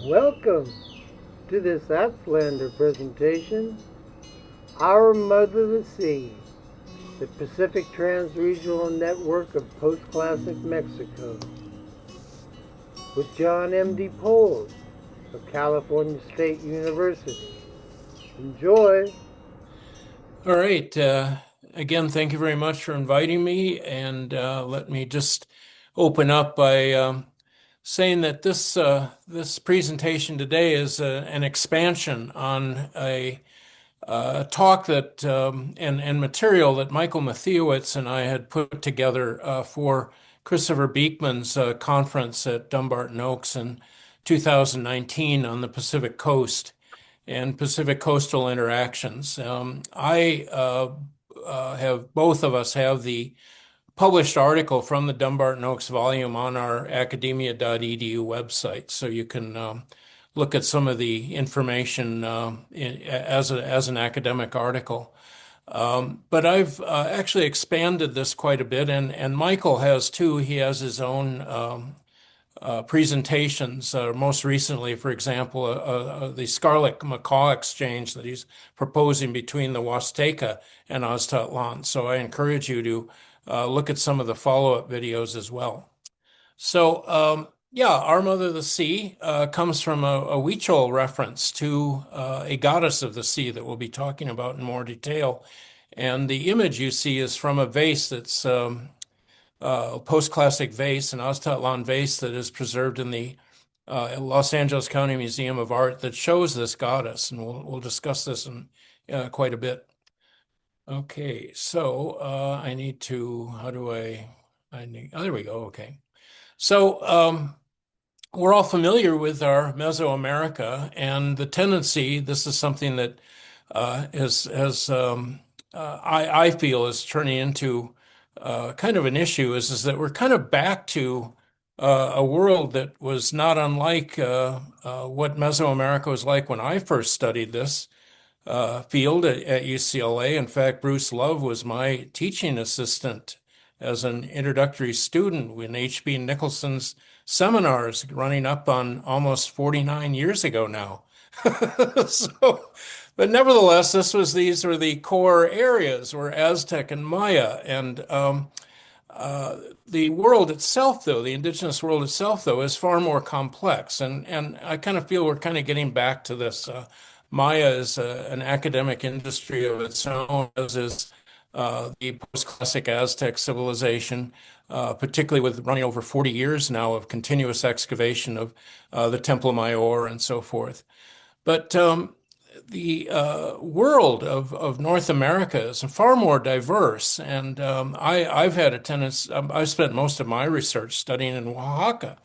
Welcome to this Aztlander presentation, Our Mother the Sea, the Pacific Transregional Network of Postclassic Mexico, with John M.D. Pohl of California State University. Enjoy! All right. Again, thank you very much for inviting me. And let me just open up by saying that this presentation today is an expansion on a talk that and material that Michael Mathiewicz and I had put together for Christopher Beekman's conference at Dumbarton Oaks in 2019 on the Pacific Coast and Pacific coastal interactions. I have both of us have the published article from the Dumbarton Oaks volume on our academia.edu website, so you can look at some of the information as an academic article. But I've actually expanded this quite a bit, and Michael has too. He has his own presentations. Most recently, for example, the Scarlet Macaw exchange that he's proposing between the Huasteca and Aztlan. So I encourage you to look at some of the follow-up videos as well. So yeah, Our Mother the Sea comes from a Huichol reference to a goddess of the sea that we'll be talking about in more detail. And the image you see is from a vase that's post-classic vase, an Aztlan vase that is preserved in the Los Angeles County Museum of Art that shows this goddess, and we'll discuss this in quite a bit. Okay, so I need to, how do I need, oh, there we go, okay. So we're all familiar with our Mesoamerica and the tendency, this is something that I feel is turning into kind of an issue is that we're kind of back to a world that was not unlike what Mesoamerica was like when I first studied this field at UCLA. In fact, Bruce Love was my teaching assistant as an introductory student in H.B. Nicholson's seminars running up on almost 49 years ago now. So, but nevertheless, these were the core areas were Aztec and Maya, and the world itself, though, the indigenous world itself, though, is far more complex. And I kind of feel we're kind of getting back to this. Maya is an academic industry of its own, as is the post-classic Aztec civilization, particularly with running over 40 years now of continuous excavation of the Templo Mayor and so forth. But the world of North America is far more diverse, and I've had a tendency. I've spent most of my research studying in Oaxaca,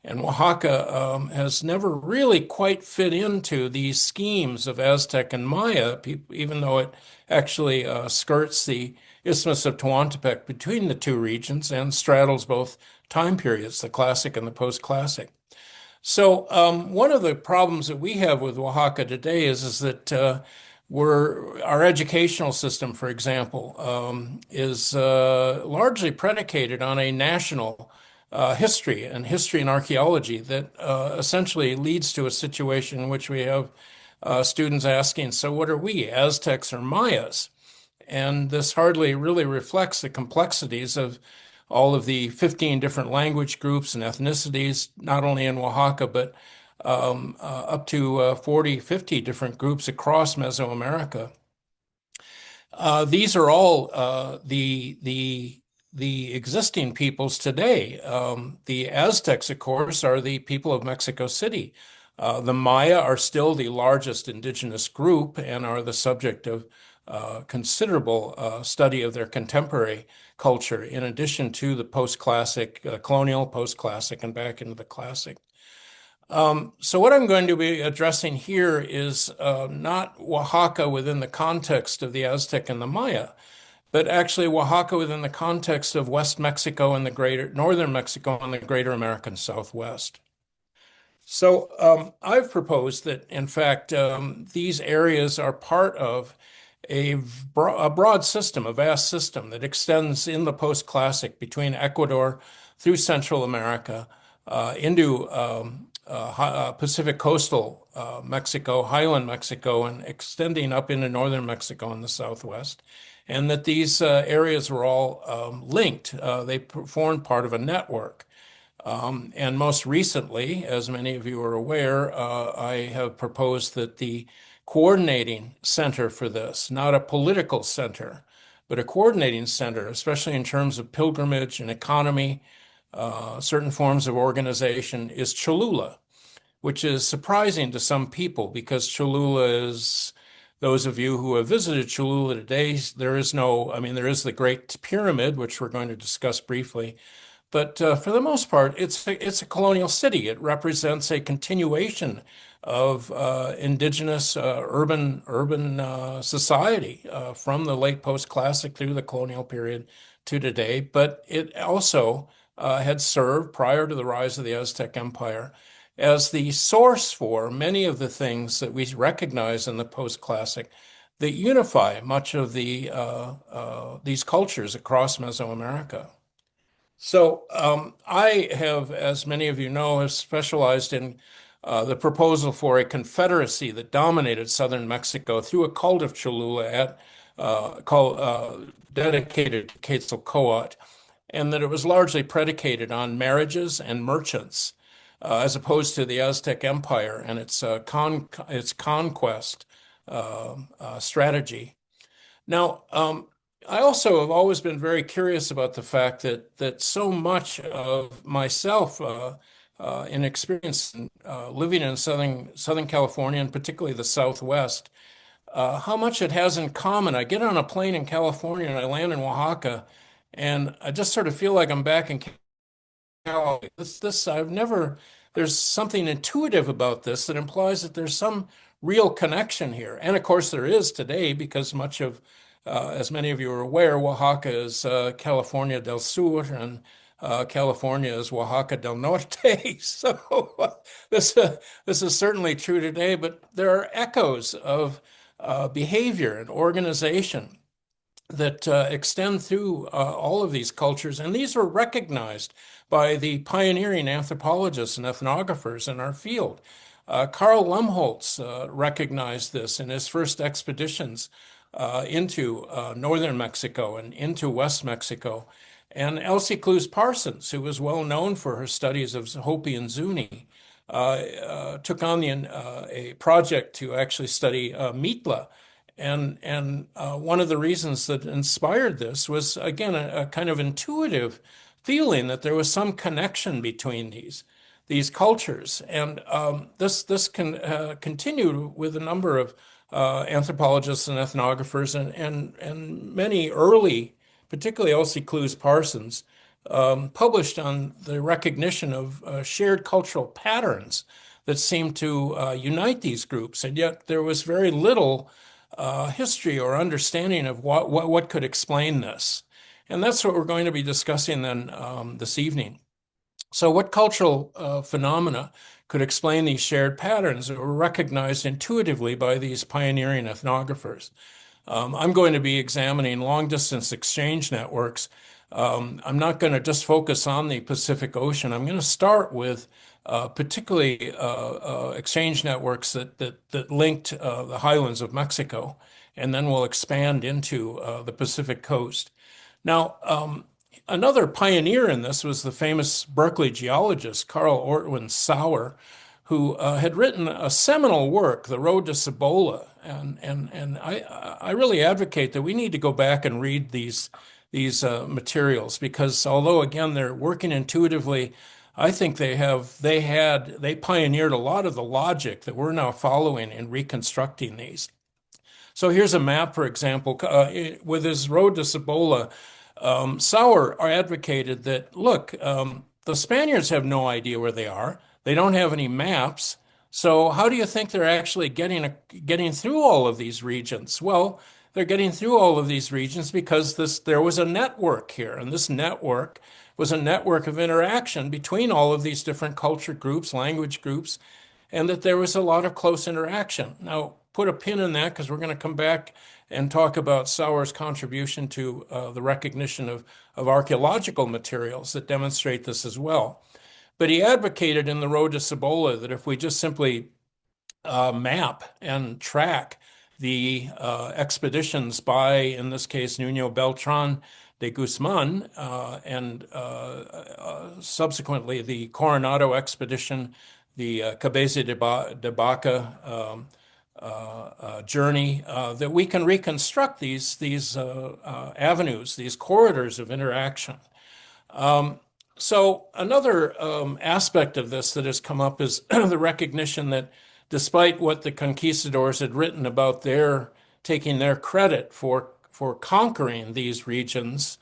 and Oaxaca has never really quite fit into these schemes of Aztec and Maya, even though it actually skirts the Isthmus of Tehuantepec between the two regions and straddles both time periods, the classic and the post-classic. So one of the problems that we have with Oaxaca today is that our educational system, for example, is largely predicated on a national history and archaeology that essentially leads to a situation in which we have students asking, so what are we, Aztecs or Mayas? And this hardly really reflects the complexities of all of the 15 different language groups and ethnicities, not only in Oaxaca, but up to 40, 50 different groups across Mesoamerica. These are all the existing peoples today. The Aztecs, of course, are the people of Mexico City. The Maya are still the largest indigenous group and are the subject of considerable study of their contemporary culture, in addition to the post-classic, colonial, post-classic, and back into the classic. So what I'm going to be addressing here is not Oaxaca within the context of the Aztec and the Maya, but actually Oaxaca within the context of West Mexico and the greater northern Mexico and the greater American Southwest. So I've proposed that, in fact, these areas are part of a broad system, a vast system that extends in the post-classic between Ecuador through Central America into Pacific coastal Mexico, highland Mexico, and extending up into northern Mexico in the southwest, and that these areas were all linked. They formed part of a network. And most recently, as many of you are aware, I have proposed that the coordinating center for this, not a political center, but a coordinating center, especially in terms of pilgrimage and economy, certain forms of organization, is Cholula, which is surprising to some people because Cholula is, those of you who have visited Cholula today, there is no, I mean, there is the Great Pyramid, which we're going to discuss briefly. But for the most part, it's a colonial city. It represents a continuation of indigenous urban society from the late post-classic through the colonial period to today. But it also had served prior to the rise of the Aztec Empire as the source for many of the things that we recognize in the post-classic that unify much of these cultures across Mesoamerica. So I have, as many of you know, have specialized in the proposal for a confederacy that dominated southern Mexico through a cult of Cholula dedicated to Quetzalcoatl, and that it was largely predicated on marriages and merchants, as opposed to the Aztec Empire and its conquest strategy. Now, I also have always been very curious about the fact that so much of myself in experience living in Southern California and particularly the Southwest, how much it has in common. I get on a plane in California and I land in Oaxaca, and I just sort of feel like I'm back in California. I've never. There's something intuitive about this that implies that there's some real connection here, and of course there is today because much of as many of you are aware, Oaxaca is California del Sur, and California is Oaxaca del Norte. So this is certainly true today, but there are echoes of behavior and organization that extend through all of these cultures, and these were recognized by the pioneering anthropologists and ethnographers in our field. Karl Lumholtz recognized this in his first expeditions into northern Mexico and into West Mexico. And Elsie Clues Parsons, who was well known for her studies of Hopi and Zuni, took on a project to actually study Mitla. And one of the reasons that inspired this was, again, a kind of intuitive feeling that there was some connection between these cultures. And this can continue with a number of anthropologists and ethnographers and many early, particularly Elsie Clues Parsons, published on the recognition of shared cultural patterns that seemed to unite these groups. And yet there was very little history or understanding of what could explain this. And that's what we're going to be discussing then this evening. So what cultural phenomena could explain these shared patterns that were recognized intuitively by these pioneering ethnographers? I'm going to be examining long-distance exchange networks. I'm not going to just focus on the Pacific Ocean. I'm going to start with particularly exchange networks that linked the highlands of Mexico, and then we'll expand into the Pacific coast. Now, another pioneer in this was the famous Berkeley geologist Carl Ortwin Sauer, who had written a seminal work, The Road to Cibola. And I really advocate that we need to go back and read these materials because although, again, they're working intuitively, I think they pioneered a lot of the logic that we're now following in reconstructing these. So here's a map, for example, with his Road to Cibola. Sauer advocated that, look, the Spaniards have no idea where they are. They don't have any maps. So how do you think they're actually getting through all of these regions? Well, they're getting through all of these regions because there was a network here, and this network was a network of interaction between all of these different culture groups, language groups, and that there was a lot of close interaction. Now, put a pin in that because we're going to come back and talk about Sauer's contribution to the recognition of archaeological materials that demonstrate this as well. But he advocated in The Road to Cibola that if we just simply map and track the expeditions by, in this case, Nuno Beltran de Guzman, and subsequently the Coronado expedition, the Cabeza de Baca journey, that we can reconstruct these avenues, these corridors of interaction. So another aspect of this that has come up is the recognition that despite what the conquistadors had written about their taking their credit for conquering these regions,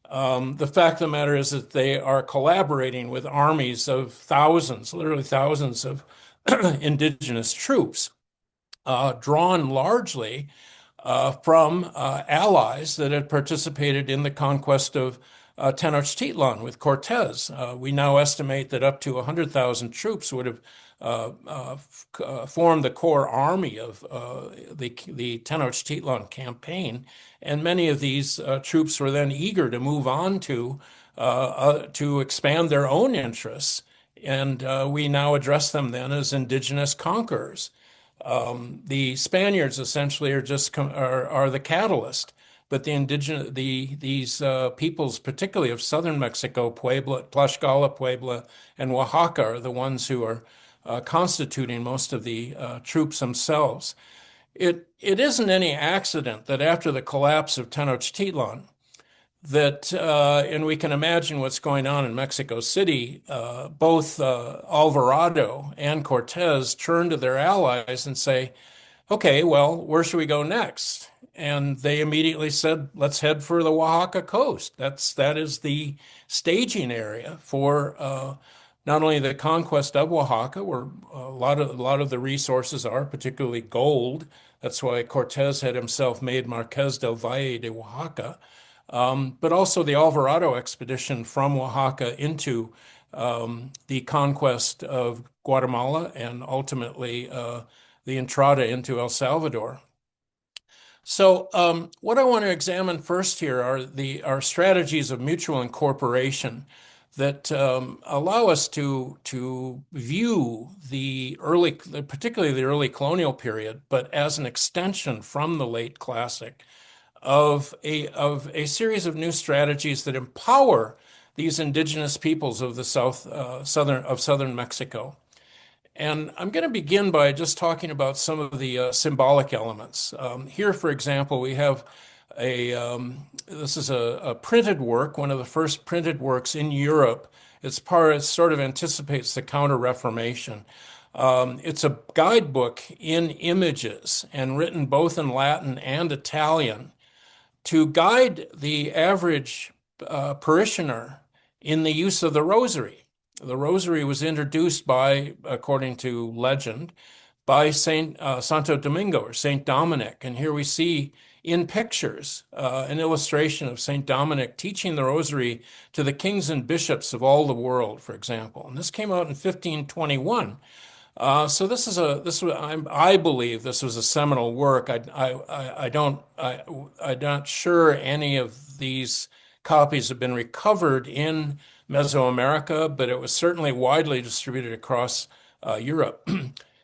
the fact of the matter is that they are collaborating with armies of thousands, literally thousands of indigenous troops, drawn largely from allies that had participated in the conquest of Tenochtitlan with Cortez. We now estimate that up to 100,000 troops would have formed the core army of the Tenochtitlan campaign, and many of these troops were then eager to move on to expand their own interests, and we now address them then as indigenous conquerors. The Spaniards essentially are are the catalyst, but these peoples, particularly of southern Mexico, Puebla, Tlaxcala, Puebla, and Oaxaca, are the ones who are constituting most of the troops themselves. It isn't any accident that after the collapse of Tenochtitlan, and we can imagine what's going on in Mexico City, both Alvarado and Cortez turn to their allies and say, okay, well, where should we go next? And they immediately said, let's head for the Oaxaca coast. That is the staging area for not only the conquest of Oaxaca, where a lot of the resources are, particularly gold. That's why Cortez had himself made Marquez del Valle de Oaxaca. But also the Alvarado expedition from Oaxaca into the conquest of Guatemala and ultimately the entrada into El Salvador. So what I want to examine first here are strategies of mutual incorporation that allow us to view particularly the early colonial period, but as an extension from the late classic, of a series of new strategies that empower these indigenous peoples of the southern Mexico. And I'm going to begin by just talking about some of the symbolic elements. Here, for example, we have this is a printed work, one of the first printed works in Europe. It sort of anticipates the Counter-Reformation. It's a guidebook in images and written both in Latin and Italian to guide the average parishioner in the use of the rosary. The rosary was introduced according to legend, by Santo Domingo or Saint Dominic. And here we see in pictures an illustration of Saint Dominic teaching the rosary to the kings and bishops of all the world, for example. And this came out in 1521. So I believe this was a seminal work. I'm not sure any of these copies have been recovered in Mesoamerica, but it was certainly widely distributed across Europe.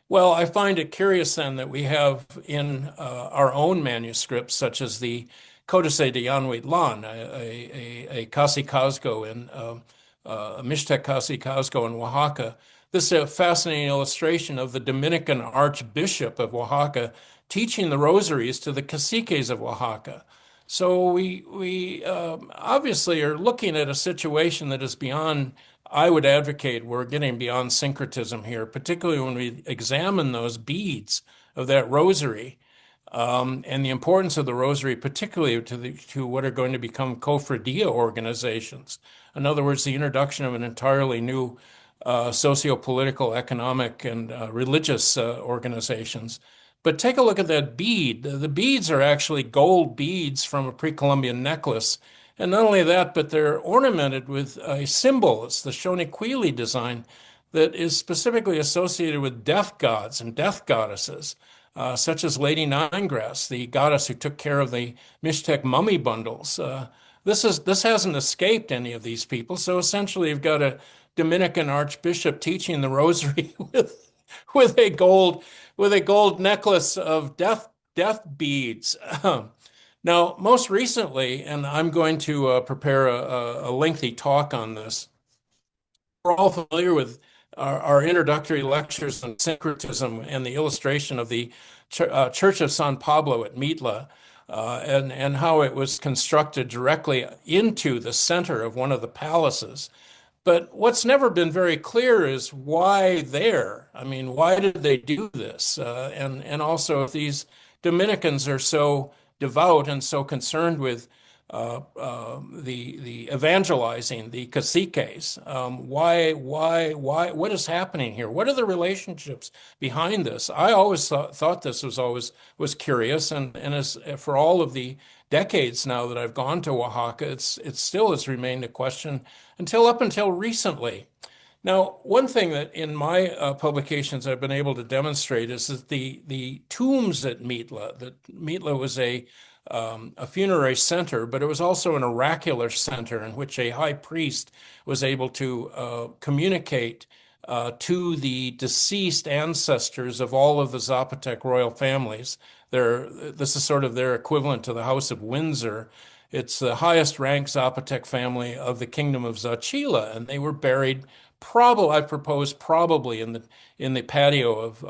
Well, I find it curious then that we have in our own manuscripts, such as the Códice de Yanhuitlan, a cacicazgo in Mixteca-Cacicazgo in Oaxaca. This is a fascinating illustration of the Dominican Archbishop of Oaxaca teaching the rosaries to the caciques of Oaxaca. So we obviously are looking at a situation that is beyond, I would advocate, we're getting beyond syncretism here, particularly when we examine those beads of that rosary and the importance of the rosary, particularly to what are going to become cofradia organizations. In other words, the introduction of an entirely new socio-political, economic, and religious organizations. But take a look at that bead. The beads are actually gold beads from a pre-Columbian necklace. And not only that, but they're ornamented with a symbol. It's the Xoniquili design that is specifically associated with death gods and death goddesses, such as Lady Ninegrass, the goddess who took care of the Mixtec mummy bundles this hasn't escaped any of these people. So essentially, you've got a Dominican archbishop teaching the rosary with a gold necklace of death beads. Now, most recently, and I'm going to prepare a lengthy talk on this. We're all familiar with our introductory lectures on syncretism and the illustration of the Church of San Pablo at Mitla, and how it was constructed directly into the center of one of the palaces. But what's never been very clear is why there? I mean, why did they do this? And also, if these Dominicans are so devout and so concerned with the evangelizing, the caciques, what is happening here? What are the relationships behind this? I always thought this was curious, and as for all of the decades now that I've gone to Oaxaca, it still has remained a question up until recently. Now, one thing that in my publications I've been able to demonstrate is that the tombs at Mitla, that Mitla was a funerary center, but it was also an oracular center in which a high priest was able to communicate to the deceased ancestors of all of the Zapotec royal families. This is sort of their equivalent to the House of Windsor. It's the highest ranked Zapotec family of the Kingdom of Zachila, and they were buried I propose probably in the patio of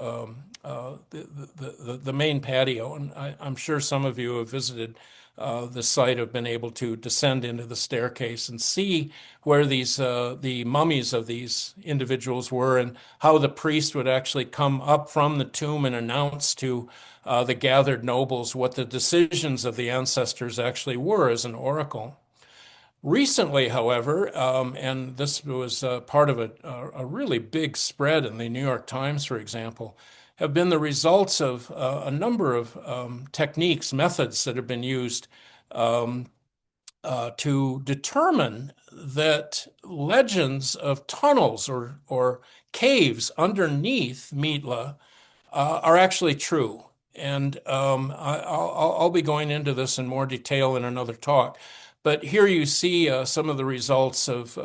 the main patio, and I'm sure some of you have visited the site, have been able to descend into the staircase and see where the mummies of these individuals were, and how the priest would actually come up from the tomb and announce to the gathered nobles what the decisions of the ancestors actually were as an oracle. Recently, however, and this was part of a really big spread in the New York Times, for example, have been the results of a number of techniques, methods that have been used to determine that legends of tunnels or caves underneath Mitla are actually true. And I'll be going into this in more detail in another talk. But here you see some of the results of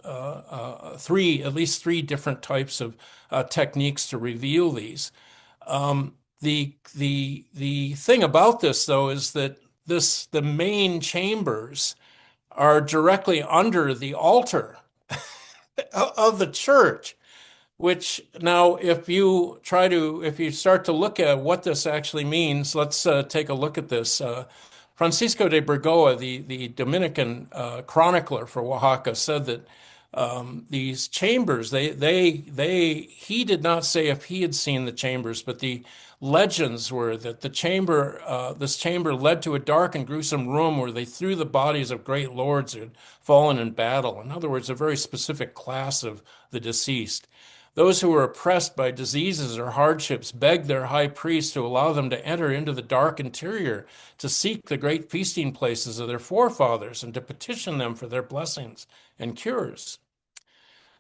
at least three different types of techniques to reveal these. The thing about this, though, is that the main chambers are directly under the altar of the church. Which now, if you start to look at what this actually means, let's take a look at this. Francisco de Burgoa, the Dominican chronicler for Oaxaca, said that these chambers, he did not say if he had seen the chambers, but the legends were that this chamber led to a dark and gruesome room where they threw the bodies of great lords who had fallen in battle. In other words, a very specific class of the deceased. Those who were oppressed by diseases or hardships begged their high priest to allow them to enter into the dark interior to seek the great feasting places of their forefathers and to petition them for their blessings and cures.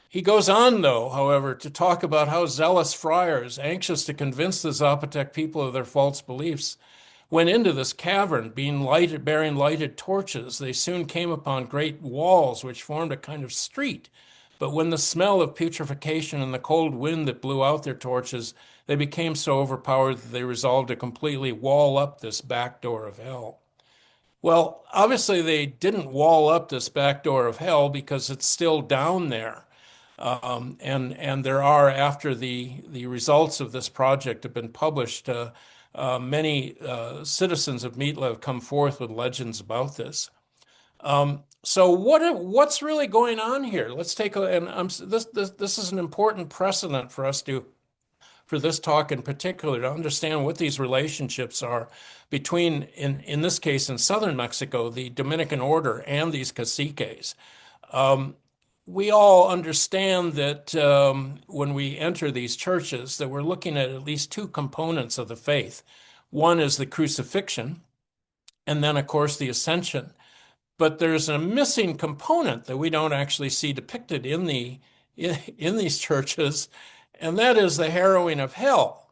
He goes on, though, however, to talk about how zealous friars, anxious to convince the Zapotec people of their false beliefs, went into this cavern, bearing lighted torches. They soon came upon great walls which formed a kind of street. But when the smell of putrefaction and the cold wind that blew out their torches, they became so overpowered that they resolved to completely wall up this back door of hell. Well, obviously they didn't wall up this back door of hell because it's still down there. And there are, after the results of this project have been published, many citizens of Mitla have come forth with legends about this. So what's really going on here? Let's take this is an important precedent for us for this talk in particular, to understand what these relationships are between, in this case, in southern Mexico, the Dominican order and these caciques. We all understand that when we enter these churches, that we're looking at least two components of the faith. One is the crucifixion, and then, of course, the ascension. But there's a missing component that we don't actually see depicted in these churches, and that is the harrowing of hell.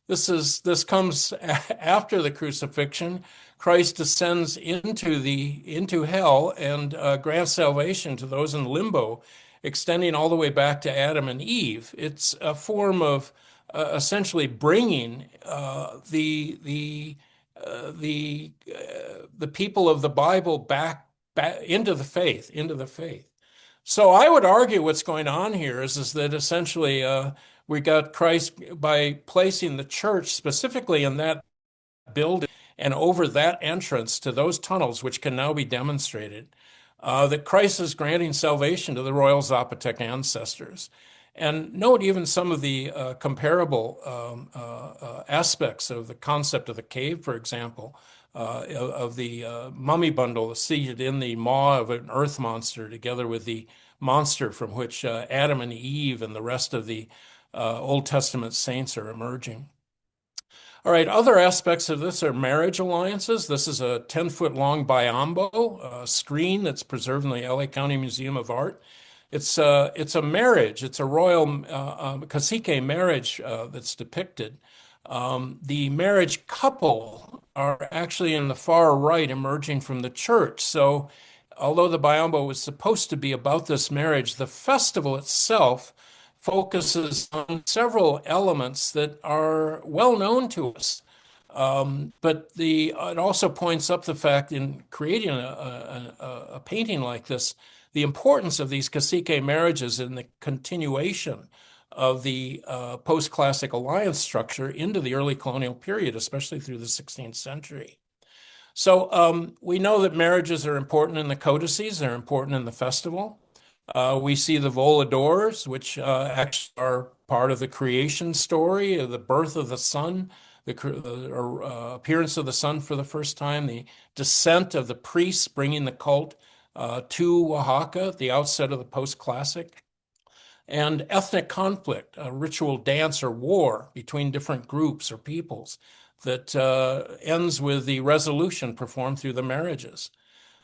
This comes after the crucifixion. Christ descends into hell and grants salvation to those in limbo, extending all the way back to Adam and Eve. It's a form of essentially bringing the people of the Bible back into the faith, into the faith. So I would argue what's going on here is that essentially we got Christ by placing the church specifically in that building and over that entrance to those tunnels, which can now be demonstrated, that Christ is granting salvation to the royal Zapotec ancestors. And note even some of the comparable aspects of the concept of the cave, for example, of the mummy bundle seated in the maw of an earth monster, together with the monster from which Adam and Eve and the rest of the Old Testament saints are emerging. All right, other aspects of this are marriage alliances. This is a 10-foot long biombo, a screen that's preserved in the LA County Museum of Art. It's a marriage. It's a royal cacique marriage that's depicted. The marriage couple are actually in the far right, emerging from the church. So, although the biombo was supposed to be about this marriage, the festival itself focuses on several elements that are well known to us. But it also points up the fact in creating a painting like this, the importance of these cacique marriages in the continuation of the post-classic alliance structure into the early colonial period, especially through the 16th century. So we know that marriages are important in the codices, they're important in the festival. We see the voladores, which actually are part of the creation story, the birth of the sun, the appearance of the sun for the first time, the descent of the priests bringing the cult to Oaxaca at the outset of the post-classic, and ethnic conflict, a ritual dance or war between different groups or peoples that ends with the resolution performed through the marriages.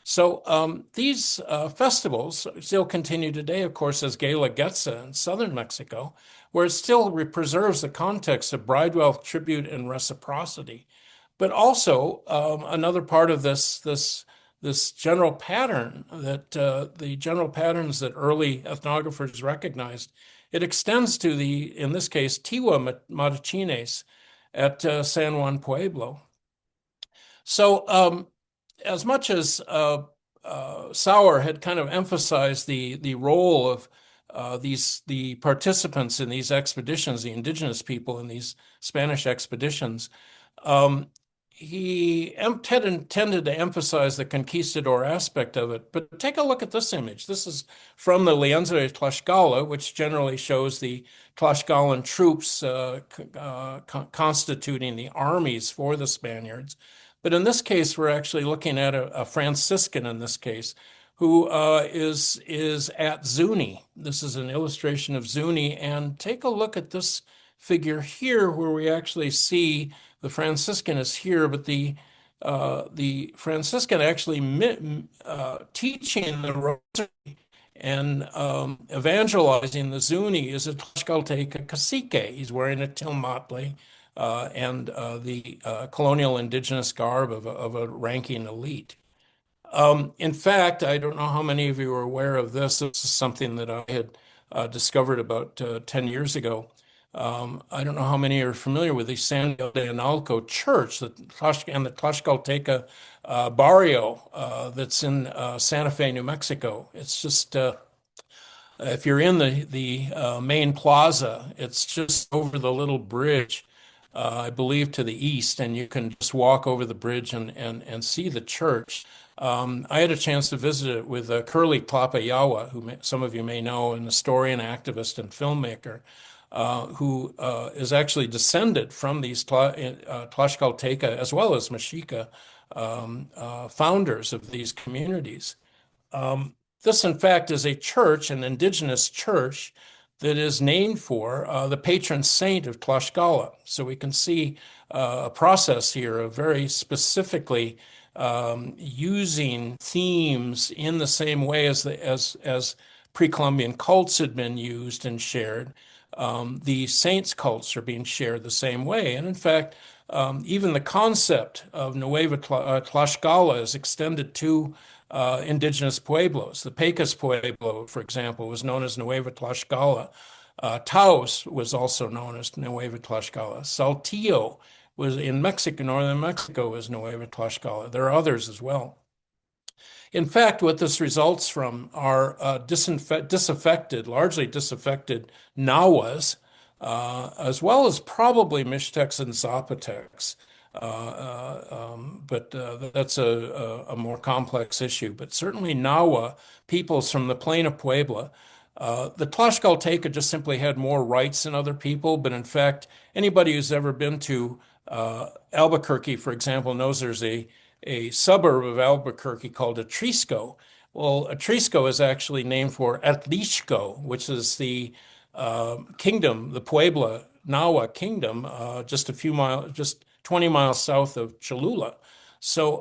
So these festivals still continue today, of course, as Gala Getza in southern Mexico, where it still preserves the context of bridewell tribute and reciprocity. But also another part of this general pattern that the general patterns that early ethnographers recognized, it extends to in this case, Tiwa Matachines at San Juan Pueblo. So as much as Sauer had kind of emphasized the role of the participants in these expeditions, the indigenous people in these Spanish expeditions, he had intended to emphasize the conquistador aspect of it. But take a look at this image. This is from the Lienzo de Tlaxcala, which generally shows the Tlaxcalan troops constituting the armies for the Spaniards. But in this case, we're actually looking at a Franciscan in this case, who is at Zuni. This is an illustration of Zuni. And take a look at this figure here, where we actually see the Franciscan is here, but the Franciscan actually teaching the rosary and evangelizing the Zuni is a Tlaxcalteca cacique. He's wearing a tilmatli and the colonial indigenous garb of a ranking elite. In fact, I don't know how many of you are aware of this. This is something that I had discovered about 10 years ago. I don't know how many are familiar with the San Miguel de Analco church and the Tlaxcalteca barrio that's in Santa Fe, New Mexico. It's just, if you're in the main plaza, it's just over the little bridge, I believe to the east, and you can just walk over the bridge and see the church. I had a chance to visit it with Curly Tlapayawa, who some of you may know, an historian, activist, and filmmaker, who is actually descended from these Tlaxcalteca as well as Mexica founders of these communities. This, in fact, is a church, an indigenous church, that is named for the patron saint of Tlaxcala. So we can see a process here of very specifically using themes in the same way as pre-Columbian cults had been used and shared, The saints' cults are being shared the same way. And in fact, even the concept of Nueva Tlaxcala is extended to indigenous pueblos. The Pecos Pueblo, for example, was known as Nueva Tlaxcala. Taos was also known as Nueva Tlaxcala. Saltillo was in Mexico, northern Mexico, was Nueva Tlaxcala. There are others as well. In fact, what this results from are disaffected, largely disaffected Nahuas, as well as probably Mixtecs and Zapotecs. But that's a more complex issue. But certainly Nahua peoples from the plain of Puebla. The Tlaxcalteca just simply had more rights than other people, but in fact, anybody who's ever been to Albuquerque, for example, knows there's a suburb of Albuquerque called Atrisco. Well, Atrisco is actually named for Atlixco, which is the kingdom, the Puebla Nahua kingdom, just 20 miles south of Cholula. So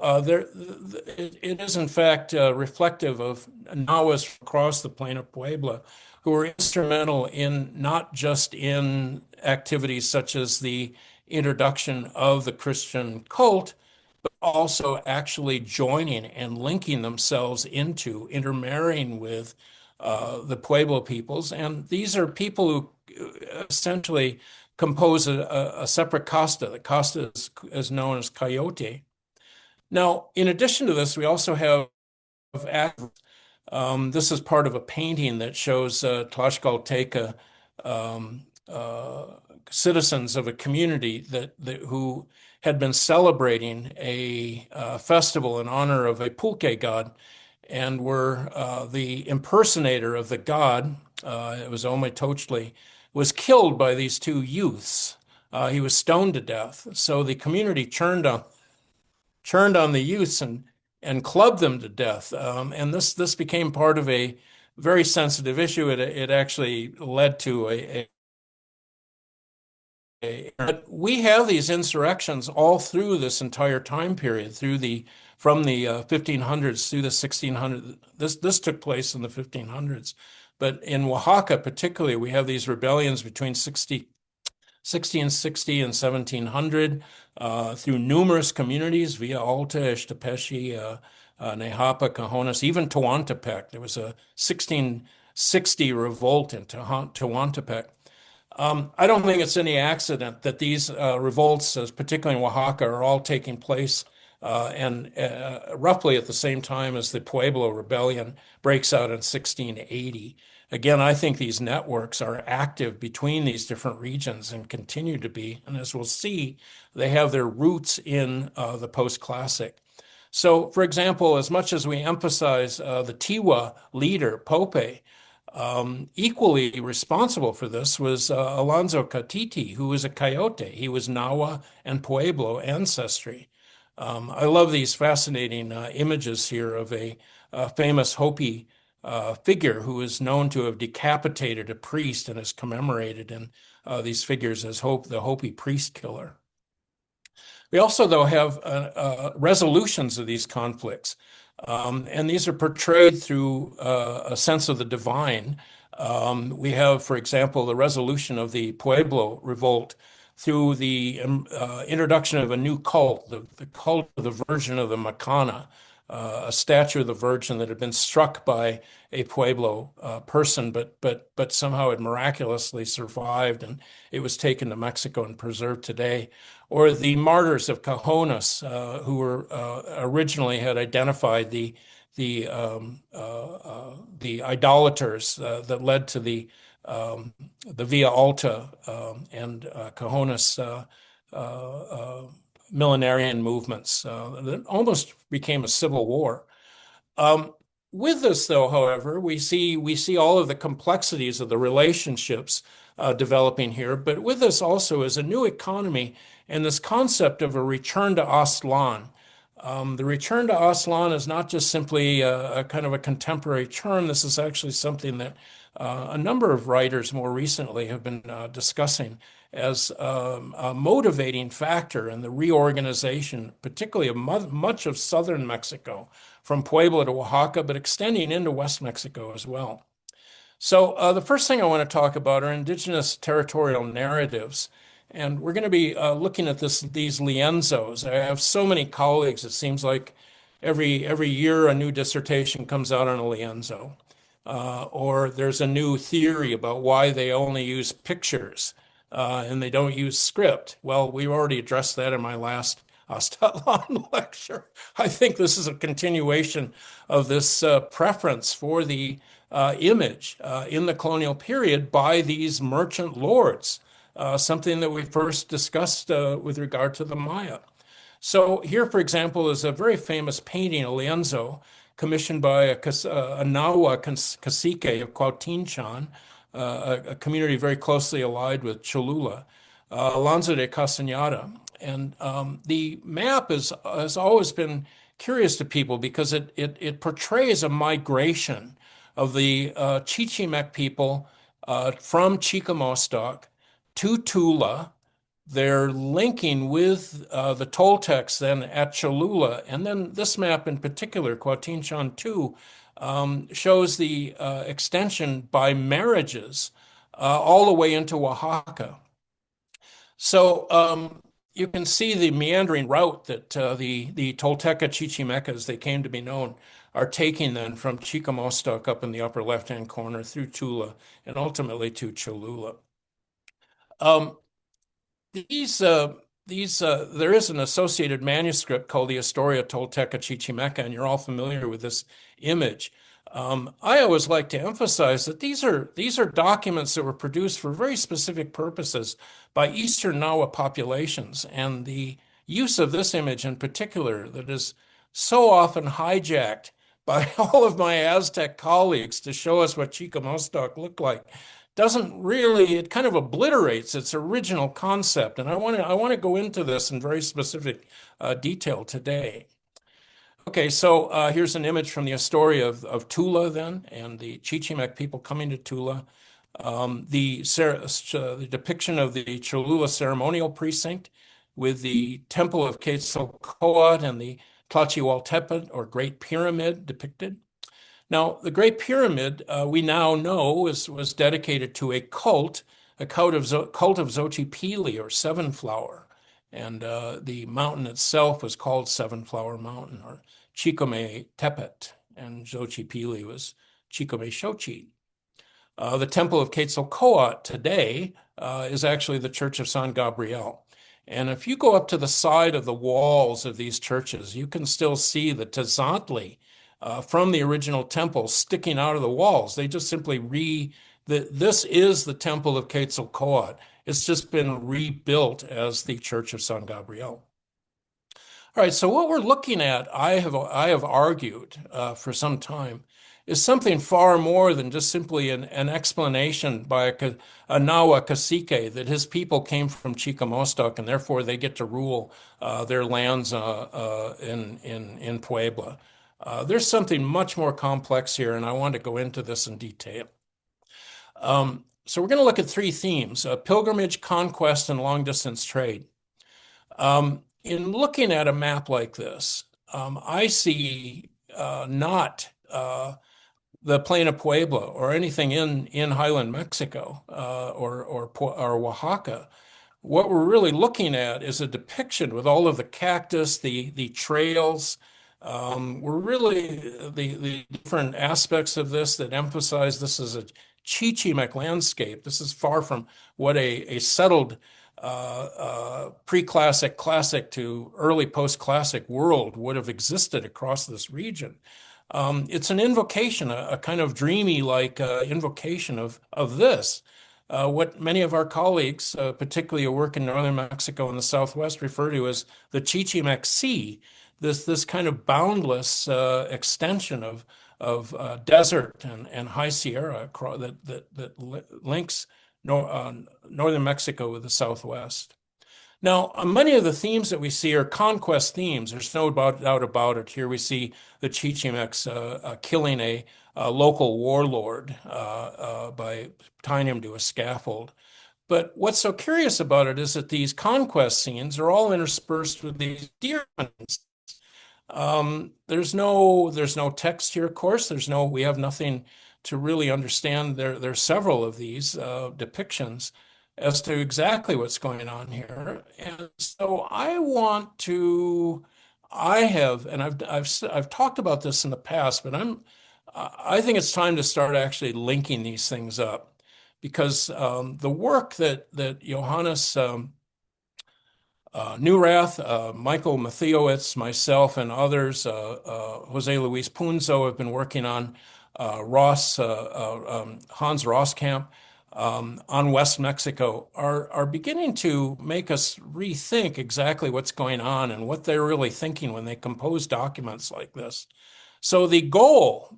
it is in fact reflective of Nahuas across the plain of Puebla who were instrumental in not just in activities such as the introduction of the Christian cult, but also actually joining and linking themselves into, intermarrying with the Pueblo peoples. And these are people who essentially compose a separate casta. The casta is known as Coyote. Now, in addition to this, we also have this is part of a painting that shows Tlaxcalteca citizens of a community who had been celebrating a festival in honor of a pulque god, and were the impersonator of the god, it was Ometochli, was killed by these two youths. He was stoned to death. So the community turned on the youths and clubbed them to death. And this became part of a very sensitive issue. It actually led to but we have these insurrections all through this entire time period, from the 1500s through the 1600s. This took place in the 1500s, but in Oaxaca particularly, we have these rebellions between 1660 and 1700 through numerous communities: Villa Alta, Ixtepeshi, Nejapa, Cajonas, even Tehuantepec. There was a 1660 revolt in Tehuantepec. I don't think it's any accident that these revolts, particularly in Oaxaca, are all taking place and roughly at the same time as the Pueblo Rebellion breaks out in 1680. Again, I think these networks are active between these different regions and continue to be. And as we'll see, they have their roots in the Postclassic. So, for example, as much as we emphasize the Tiwa leader, Pope, equally responsible for this was Alonso Catiti, who was a Coyote. He was Nahua and Pueblo ancestry. I love these fascinating images here of a famous Hopi figure who is known to have decapitated a priest and is commemorated in these figures as the Hopi priest killer. We also, though, have resolutions of these conflicts. And these are portrayed through a sense of the divine. We have, for example, the resolution of the Pueblo revolt through the introduction of a new cult, the cult of the Virgin of the Macana, a statue of the Virgin that had been struck by a Pueblo person, but somehow it miraculously survived, and it was taken to Mexico and preserved today. Or the martyrs of Cajonas, who were originally had identified the idolaters that led to the Villa Alta and Cajonas millenarian movements that almost became a civil war. With this, though, however, we see all of the complexities of the relationships developing here, but with this also is a new economy and this concept of a return to Aztlán. The return to Aztlán is not just simply a kind of a contemporary term. This is actually something that a number of writers more recently have been discussing as a motivating factor in the reorganization, particularly of much of southern Mexico, from Puebla to Oaxaca, but extending into West Mexico as well. So the first thing I want to talk about are indigenous territorial narratives. And we're going to be looking at these lienzos. I have so many colleagues, it seems like every year a new dissertation comes out on a lienzo. Or there's a new theory about why they only use pictures and they don't use script. Well, we already addressed that in my last Aztlander lecture. I think this is a continuation of this preference for the image in the colonial period by these merchant lords, something that we first discussed with regard to the Maya. So here, for example, is a very famous painting, a lienzo, commissioned by a Nahua cacique of Cuautinchan, a community very closely allied with Cholula, Alonso de Castañeda. And the map has always been curious to people because it portrays a migration of the Chichimec people from Chicamostoc to Tula. They're linking with the Toltecs then at Cholula. And then this map in particular, Cuautinchan 2, shows the extension by marriages all the way into Oaxaca. So you can see the meandering route that the Tolteca Chichimecas, they came to be known, are taking then from Chicamostoc up in the upper left-hand corner through Tula and ultimately to Cholula. There is an associated manuscript called the Historia Tolteca Chichimeca, and you're all familiar with this image. I always like to emphasize that these are documents that were produced for very specific purposes by Eastern Nahua populations, and the use of this image in particular that is so often hijacked by all of my Aztec colleagues to show us what Chicamostoc looked like doesn't really, it kind of obliterates its original concept. And I want to go into this in very specific detail today. Okay, so here's an image from the Historia of Tula then, and the Chichimec people coming to Tula. The depiction of the Cholula ceremonial precinct with the Temple of Quetzalcoatl and the Tlachihualtepet, or Great Pyramid, depicted. Now, the Great Pyramid, we now know, was dedicated to a cult of Xochipilli, or Seven Flower. And the mountain itself was called Seven Flower Mountain, or Chicome Tepet, and Xochipilli was Chicome Xochitl. The Temple of Quetzalcoatl today is actually the Church of San Gabriel. And if you go up to the side of the walls of these churches, you can still see the Tezantli from the original temple sticking out of the walls. They just simply this is the Temple of Quetzalcoatl. It's just been rebuilt as the Church of San Gabriel. All right, so what we're looking at, I have argued for some time, is something far more than just simply an explanation by a Nahua cacique that his people came from Chicamostoc and therefore they get to rule their lands in Puebla. There's something much more complex here, and I want to go into this in detail. So we're going to look at three themes: pilgrimage, conquest, and long-distance trade. In looking at a map like this, I see not the plain of Puebla or anything in highland Mexico or Oaxaca. What we're really looking at is a depiction with all of the cactus, the trails. We're really the different aspects of this that emphasize this is a Chichimec landscape. This is far from what a settled pre-classic, classic to early post-classic world would have existed across this region. It's an invocation, a kind of dreamy like invocation of this. What many of our colleagues, particularly who work in northern Mexico and the Southwest, refer to as the Chichimec Sea, this kind of boundless extension of desert and high Sierra that links northern Mexico with the Southwest. Now, many of the themes that we see are conquest themes. There's no doubt about it. Here we see the Chichimecs killing a local warlord by tying him to a scaffold. But what's so curious about it is that these conquest scenes are all interspersed with these deer huntings. There's no text here, of course. We have nothing to really understand. There's several of these depictions as to exactly what's going on here. And so I have, and I've talked about this in the past, but I think it's time to start actually linking these things up, because the work that Johannes Neurath, Michael Mathiowicz, myself, and others, Jose Luis Punzo, have been working on, Hans Roskamp, on West Mexico, are beginning to make us rethink exactly what's going on and what they're really thinking when they compose documents like this. So the goal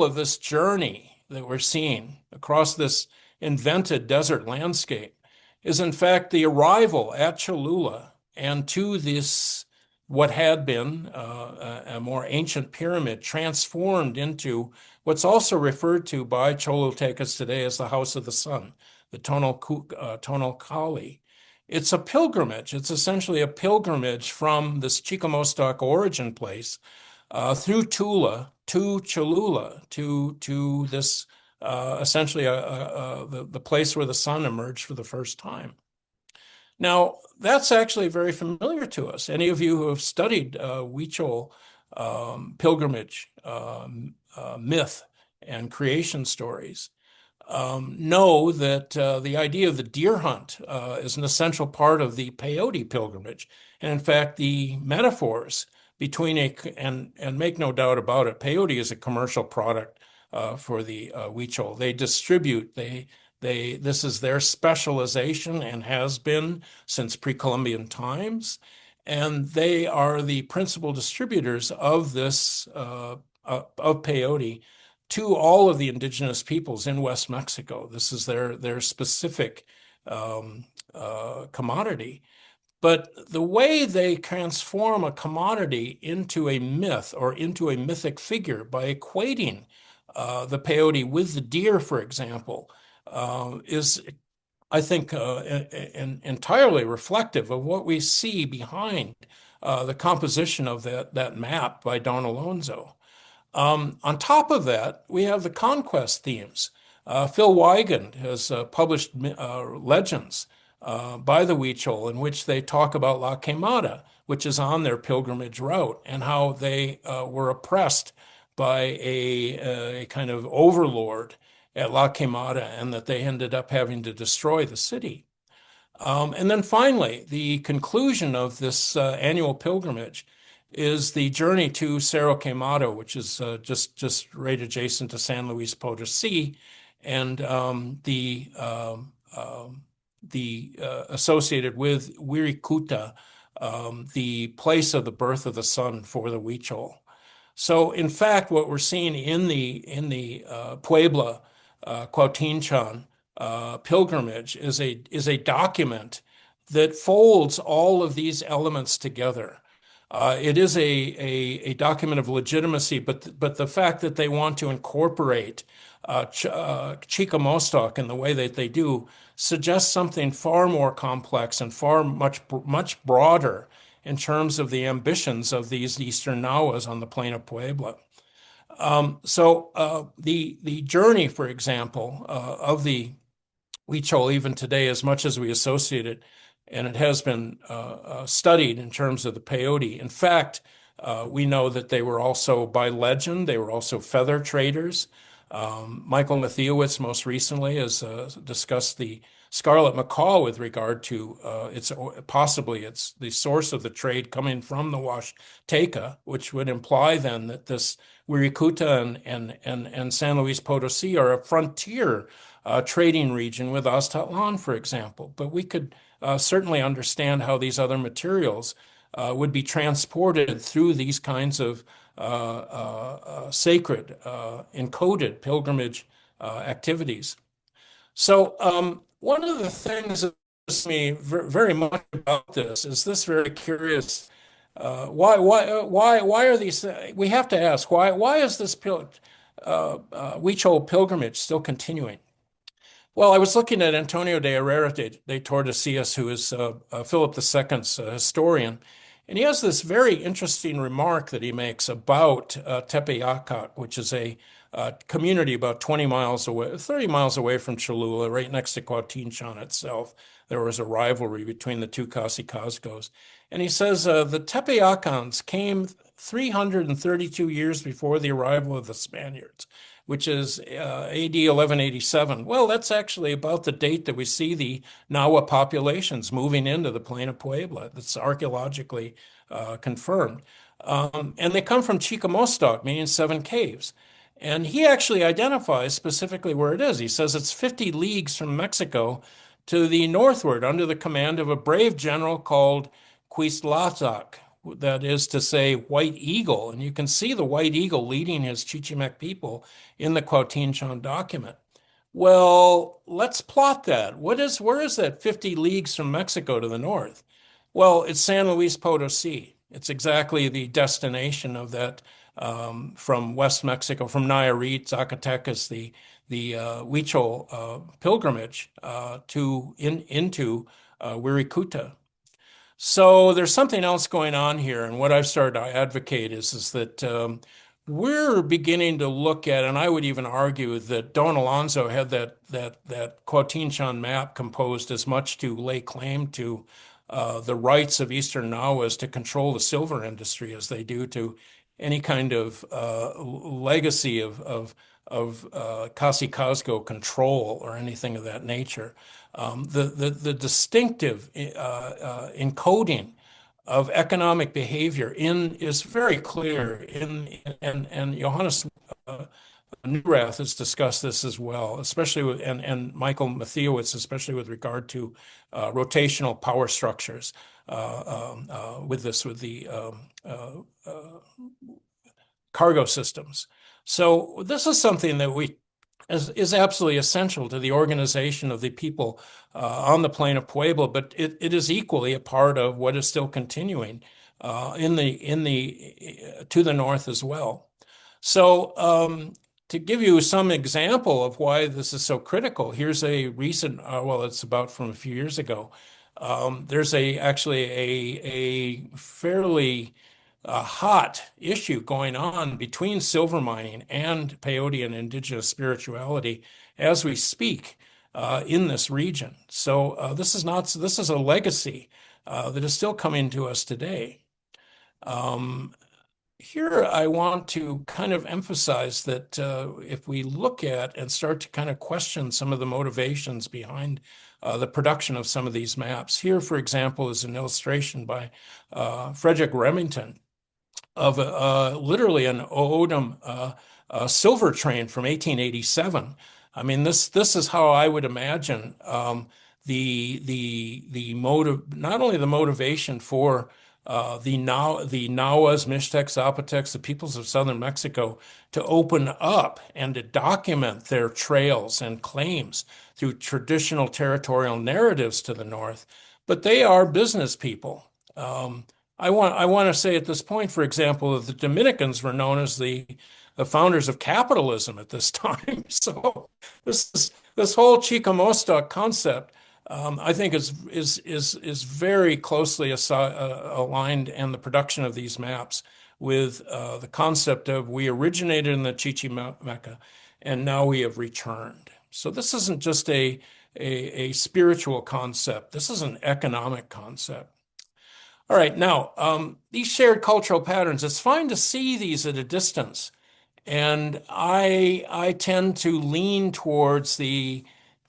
of this journey that we're seeing across this invented desert landscape is in fact the arrival at Cholula and to this, what had been a more ancient pyramid, transformed into what's also referred to by Cholultecas today as the House of the Sun, the Tonalcali. It's a pilgrimage. It's essentially a pilgrimage from this Chicamostoc origin place through Tula to Cholula to this essentially the place where the sun emerged for the first time. Now, that's actually very familiar to us. Any of you who have studied Huichol pilgrimage myth and creation stories know that the idea of the deer hunt is an essential part of the peyote pilgrimage. And in fact, the metaphors between and make no doubt about it, peyote is a commercial product for the Huichol. They distribute, this is their specialization and has been since pre-Columbian times. And they are the principal distributors of this, of peyote to all of the indigenous peoples in West Mexico. This is their specific commodity. But the way they transform a commodity into a myth or into a mythic figure by equating the peyote with the deer, for example, is, I think, entirely reflective of what we see behind the composition of that map by Don Alonso. On top of that, we have the conquest themes. Phil Wigand has published legends by the Huichol in which they talk about La Quemada, which is on their pilgrimage route, and how they were oppressed by a kind of overlord at La Quemada, and that they ended up having to destroy the city. And then finally, the conclusion of this annual pilgrimage is the journey to Cerro Quemado, which is just right adjacent to San Luis Potosí, and associated with Wirikuta, the place of the birth of the sun for the Huichol. So, in fact, what we're seeing in the Puebla Cuautinchan pilgrimage is a document that folds all of these elements together. It is a document of legitimacy, but the fact that they want to incorporate Chicamostoc in the way that they do suggests something far more complex and much broader in terms of the ambitions of these Eastern Nahuas on the plain of Puebla. So the journey, for example, of the Huichol even today, as much as we associate it, and it has been studied in terms of the peyote. In fact, we know that they were also, by legend, they were also feather traders. Michael Mathiowicz most recently has discussed the scarlet macaw with regard to it's the source of the trade coming from the Huasteca, which would imply then that this Wirikuta and San Luis Potosí are a frontier trading region with Aztlan, for example. But we could certainly understand how these other materials would be transported through these kinds of sacred, encoded pilgrimage activities. So one of the things that interests me very much about this is this very curious. Why are these? We have to ask why is this Huichol pilgrimage still continuing? Well, I was looking at Antonio de Herrera de Tordesillas, who is Philip II's historian, and he has this very interesting remark that he makes about Tepeyac, which is a community about 20 miles away, 30 miles away from Cholula, right next to Cuauhtinchan itself. There was a rivalry between the two Caucasicos. And he says the Tepeacans came 332 years before the arrival of the Spaniards, which is AD 1187. Well, that's actually about the date that we see the Nahua populations moving into the plain of Puebla. That's archaeologically confirmed. And they come from Chicamostoc, meaning seven caves. And he actually identifies specifically where it is. He says it's 50 leagues from Mexico to the northward under the command of a brave general called Cuitlahua, that is to say, White Eagle. And you can see the White Eagle leading his Chichimec people in the Cuauhtinchan document. Well, let's plot that. Where is that 50 leagues from Mexico to the north? Well, it's San Luis Potosí. It's exactly the destination of that from West Mexico, from Nayarit, Zacatecas, the Huichol pilgrimage into Wirikuta. So there's something else going on here, and what I've started to advocate is that we're beginning to look at, and I would even argue that Don Alonso had that Cuauhtinchan map composed as much to lay claim to the rights of Eastern Nahuas to control the silver industry as they do to any kind of legacy of Caucasico control or anything of that nature. The distinctive encoding of economic behavior is very clear and Johannes Neurath has discussed this as well, especially and Michael Mathiewicz, especially with regard to rotational power structures with the cargo systems. So this is something that is absolutely essential to the organization of the people on the plain of Puebla, but it is equally a part of what is still continuing to the north as well. So to give you some example of why this is so critical, here's a recent, well, it's about from a few years ago. There's actually a fairly hot issue going on between silver mining and peyote and indigenous spirituality as we speak in this region. So this is a legacy that is still coming to us today. Here, I want to kind of emphasize that if we look at and start to kind of question some of the motivations behind the production of some of these maps. Here, for example, is an illustration by Frederick Remington of literally an O'odham silver train from 1887. I mean, this is how I would imagine the motive, not only the motivation for the Nahuas, Mixtecs, Zapotecs, the peoples of southern Mexico, to open up and to document their trails and claims through traditional territorial narratives to the north, but they are business people. I want to say at this point, for example, that the Dominicans were known as the founders of capitalism at this time. So this whole Chicamostoc concept, I think is very closely aligned, and the production of these maps with the concept of we originated in the Chichimeca and now we have returned. So this isn't just a spiritual concept. This is an economic concept. All right, now, these shared cultural patterns, it's fine to see these at a distance. And I tend to lean towards the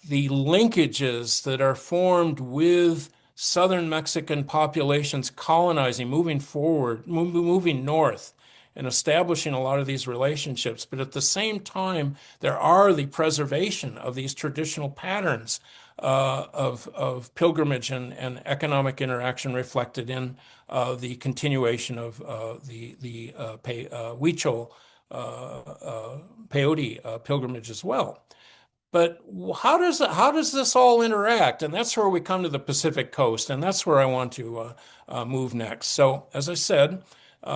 linkages that are formed with Southern Mexican populations colonizing, moving forward, moving north, and establishing a lot of these relationships. But at the same time, there are the preservation of these traditional patterns of pilgrimage and economic interaction reflected in the continuation of the Huichol peyote pilgrimage as well. But how does this all interact? And that's where we come to the Pacific Coast, and that's where I want to move next. So, as I said,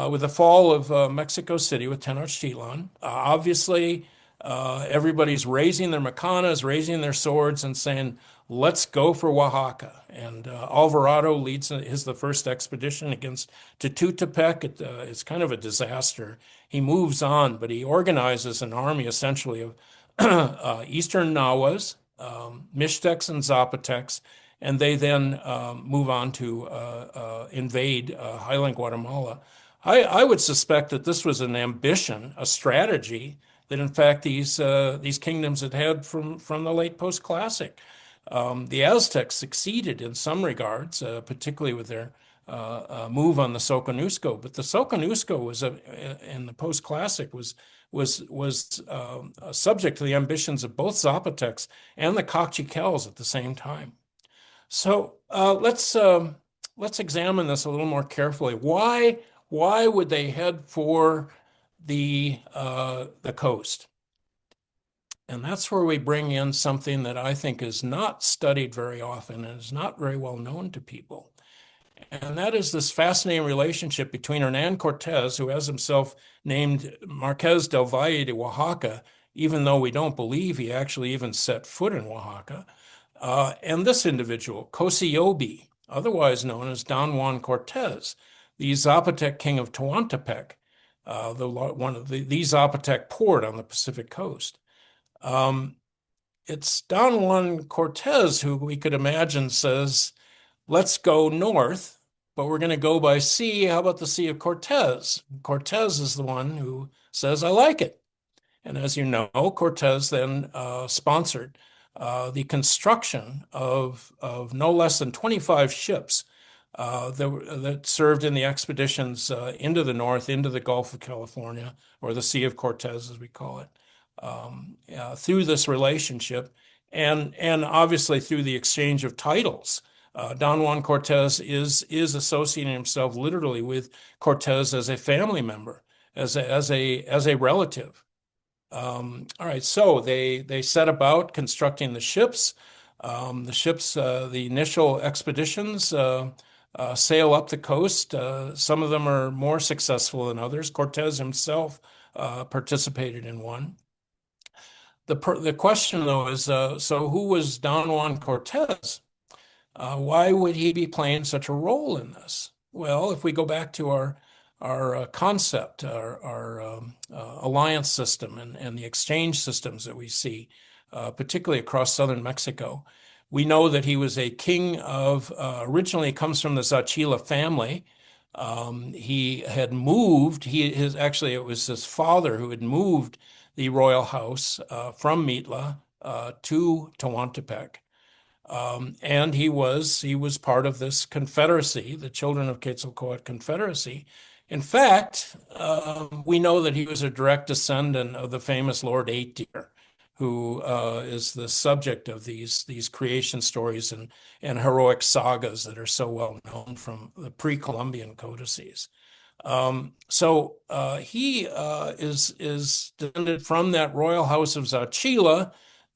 with the fall of Mexico City with Tenochtitlan, obviously everybody's raising their macanas, raising their swords, and saying, let's go for Oaxaca. And Alvarado is the first expedition against Tututepec. It's kind of a disaster. He moves on, but he organizes an army essentially of Eastern Nahuas, Mixtecs and Zapotecs, and they then move on to invade highland Guatemala. I would suspect that this was an ambition, a strategy that in fact these kingdoms had from the late Postclassic. The Aztecs succeeded in some regards, particularly with their move on the Soconusco. But the Soconusco was in the Postclassic was subject to the ambitions of both Zapotecs and the Cochiquels at the same time. So let's examine this a little more carefully. Why would they head for the coast? And that's where we bring in something that I think is not studied very often and is not very well known to people. And that is this fascinating relationship between Hernan Cortez, who has himself named Marquez del Valle de Oaxaca, even though we don't believe he actually even set foot in Oaxaca, and this individual, Cosiobi, otherwise known as Don Juan Cortez, the Zapotec king of Tehuantepec, the Zapotec port on the Pacific coast. It's Don Juan Cortez who we could imagine says, let's go north, but we're going to go by sea. How about the Sea of Cortez? Cortez is the one who says, I like it. And as you know, Cortez then sponsored the construction of no less than 25 ships that served in the expeditions into the north, into the Gulf of California, or the Sea of Cortez, as we call it, through this relationship, and obviously through the exchange of titles. Don Juan Cortez is associating himself literally with Cortez as a family member, as a relative. All right, so they set about constructing the ships. The initial expeditions sail up the coast. Some of them are more successful than others. Cortez himself participated in one. The question, though, is so who was Don Juan Cortez? Why would he be playing such a role in this? Well, if we go back to our concept, our alliance system and the exchange systems that we see, particularly across southern Mexico, we know that he was a king of, originally comes from the Zachila family. He had moved, actually it was his father who had moved the royal house from Mitla to Tehuantepec. And he was part of this confederacy, the Children of Quetzalcoatl Confederacy. In fact, we know that he was a direct descendant of the famous Lord Eight Deer, who is the subject of these creation stories and heroic sagas that are so well known from the pre-Columbian codices. So he is descended from that royal house of Zachila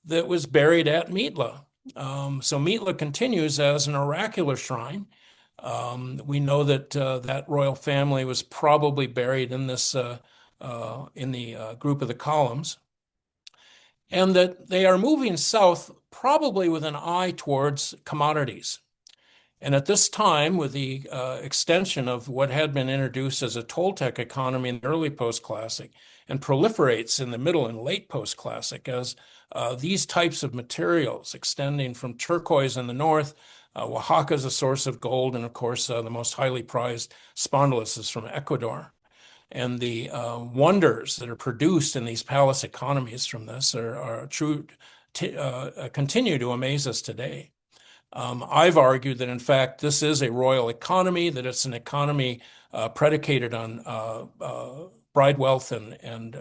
that was buried at Mitla. So Mitla continues as an oracular shrine. We know that that royal family was probably buried in this in the group of the columns, and that they are moving south probably with an eye towards commodities. And at this time, with the extension of what had been introduced as a Toltec economy in the early Postclassic and proliferates in the middle and late Postclassic as these types of materials extending from turquoise in the north, Oaxaca is a source of gold, and of course the most highly prized spondylus is from Ecuador. And the wonders that are produced in these palace economies from this are true, continue to amaze us today. I've argued that, in fact, this is a royal economy, that it's an economy predicated on bride wealth and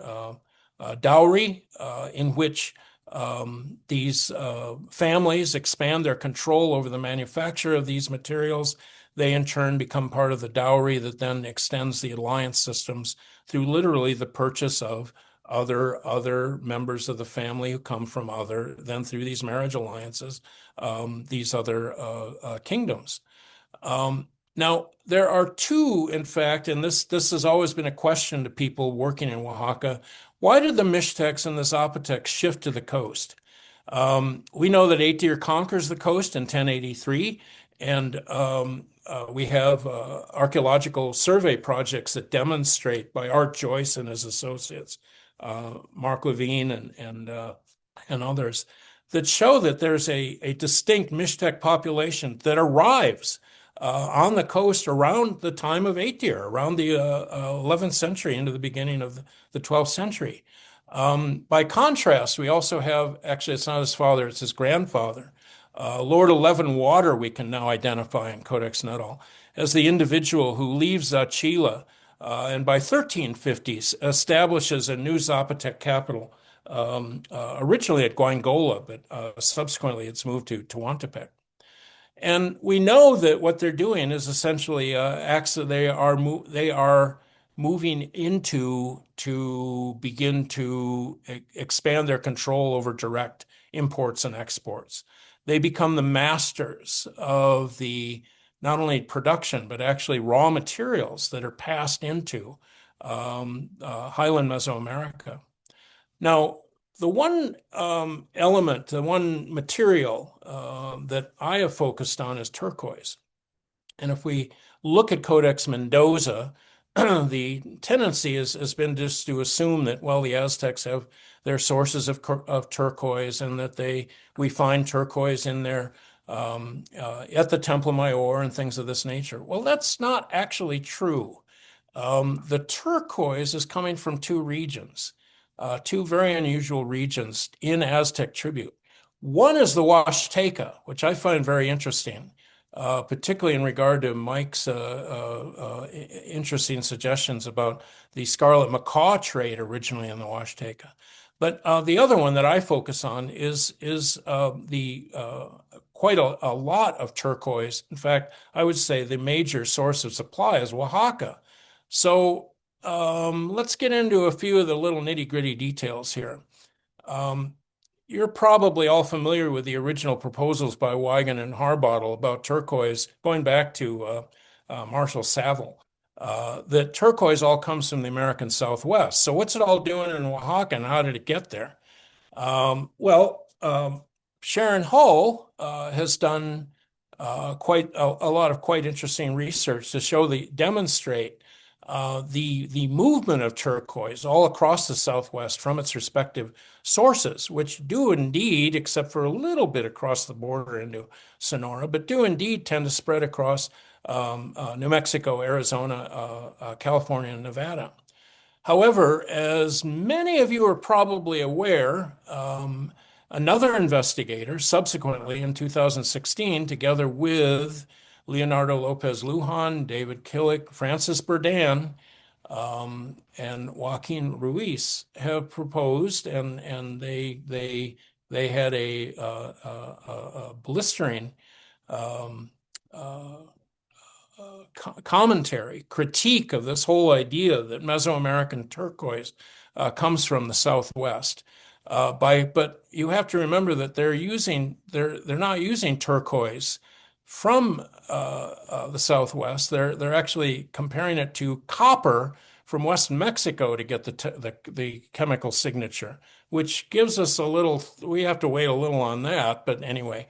dowry, in which these families expand their control over the manufacture of these materials. They, in turn, become part of the dowry that then extends the alliance systems through literally the purchase of other members of the family who come from then through these marriage alliances, these other kingdoms. Now, there are two, in fact, and this has always been a question to people working in Oaxaca. Why did the Mixtecs and the Zapotecs shift to the coast? We know that Atir conquers the coast in 1083, and we have archaeological survey projects that demonstrate by Art Joyce and his associates, Mark Levine and others, that show that there's a distinct Mixtec population that arrives on the coast around the time of Atir, around the 11th century into the beginning of the 12th century. By contrast, we also have, actually, it's not his father, it's his grandfather, Lord Eleven Water, we can now identify in Codex Nuttall as the individual who leaves Achila and by 1350s establishes a new Zapotec capital, originally at Guangola, but subsequently it's moved to Tehuantepec. And we know that what they're doing is essentially they are moving into to begin to expand their control over direct imports and exports. They become the masters of the not only production but actually raw materials that are passed into highland Mesoamerica. Now, the one element, the one material that I have focused on is turquoise. And if we look at Codex Mendoza, the tendency has been just to assume that, well, the Aztecs have their sources of turquoise and that we find turquoise in their at the Templo Mayor and things of this nature. Well, that's not actually true. The turquoise is coming from two regions. Two very unusual regions in Aztec tribute. One is the Huasteca, which I find very interesting, particularly in regard to Mike's interesting suggestions about the scarlet macaw trade originally in the Huasteca. But the other one that I focus on is quite a lot of turquoise. In fact, I would say the major source of supply is Oaxaca. So let's get into a few of the little nitty-gritty details here. You're probably all familiar with the original proposals by Wigan and Harbottle about turquoise, going back to Marshall Saville, that turquoise all comes from the American Southwest. So what's it all doing in Oaxaca and how did it get there? Sharon Hull has done quite a lot of quite interesting research to demonstrate the movement of turquoise all across the Southwest from its respective sources, which do indeed, except for a little bit across the border into Sonora, but do indeed tend to spread across New Mexico, Arizona, California, and Nevada. However, as many of you are probably aware, another investigator subsequently in 2016, together with Leonardo Lopez Lujan, David Killick, Francis Burdan, and Joaquin Ruiz have proposed, and they had a blistering commentary, critique of this whole idea that Mesoamerican turquoise comes from the Southwest. But you have to remember that they're not using turquoise from the Southwest. They're actually comparing it to copper from West Mexico to get the chemical signature, which gives us we have to wait a little on that, but anyway.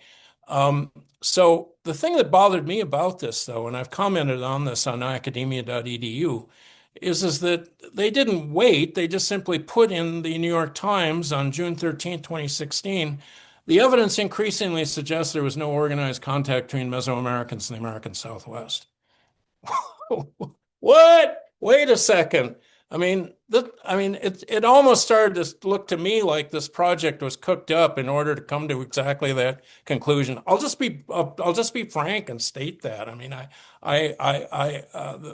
So the thing that bothered me about this, though, and I've commented on this on academia.edu, is that they didn't wait. They just simply put in the New York Times on June 13, 2016, the evidence increasingly suggests there was no organized contact between Mesoamericans and the American Southwest. What? Wait a second. It almost started to look to me like this project was cooked up in order to come to exactly that conclusion. I'll just be frank and state that.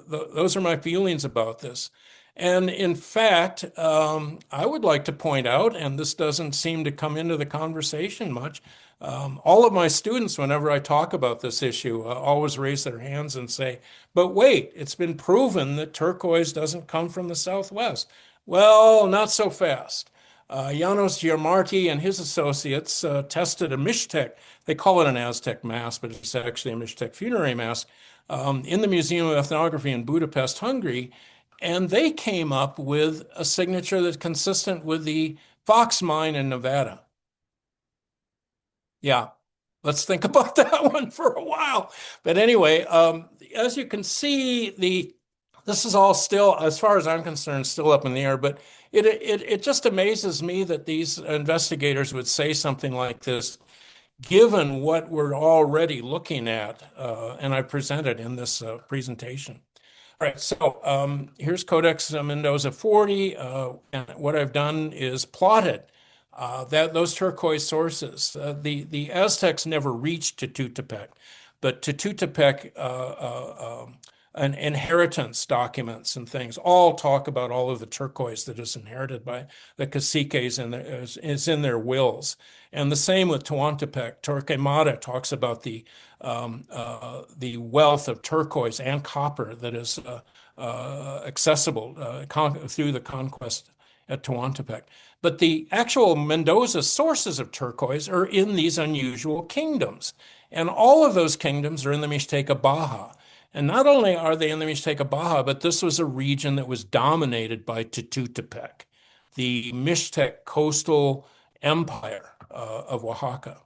Those are my feelings about this. And in fact, I would like to point out, and this doesn't seem to come into the conversation much, all of my students, whenever I talk about this issue, always raise their hands and say, but wait, it's been proven that turquoise doesn't come from the Southwest. Well, not so fast. Janos Giamarti and his associates tested a Mixtec, they call it an Aztec mask, but it's actually a Mixtec funerary mask, in the Museum of Ethnography in Budapest, Hungary, and they came up with a signature that's consistent with the Fox mine in Nevada. Yeah, let's think about that one for a while. But anyway, as you can see, this is all still, as far as I'm concerned, still up in the air. But it just amazes me that these investigators would say something like this, given what we're already looking at, and I presented in this presentation. All right, so here's Codex Mendoza 40, and what I've done is plotted those turquoise sources. The Aztecs never reached Tututepec, but Tututepec and inheritance documents and things all talk about all of the turquoise that is inherited by the caciques and is in their wills. And the same with Tehuantepec. Torquemada talks about the wealth of turquoise and copper that is accessible through the conquest at Tehuantepec. But the actual Mendoza sources of turquoise are in these unusual kingdoms. And all of those kingdoms are in the Mixteca Baja. And not only are they in the Mixteca Baja, but this was a region that was dominated by Tututepec, the Mixtec coastal empire of Oaxaca.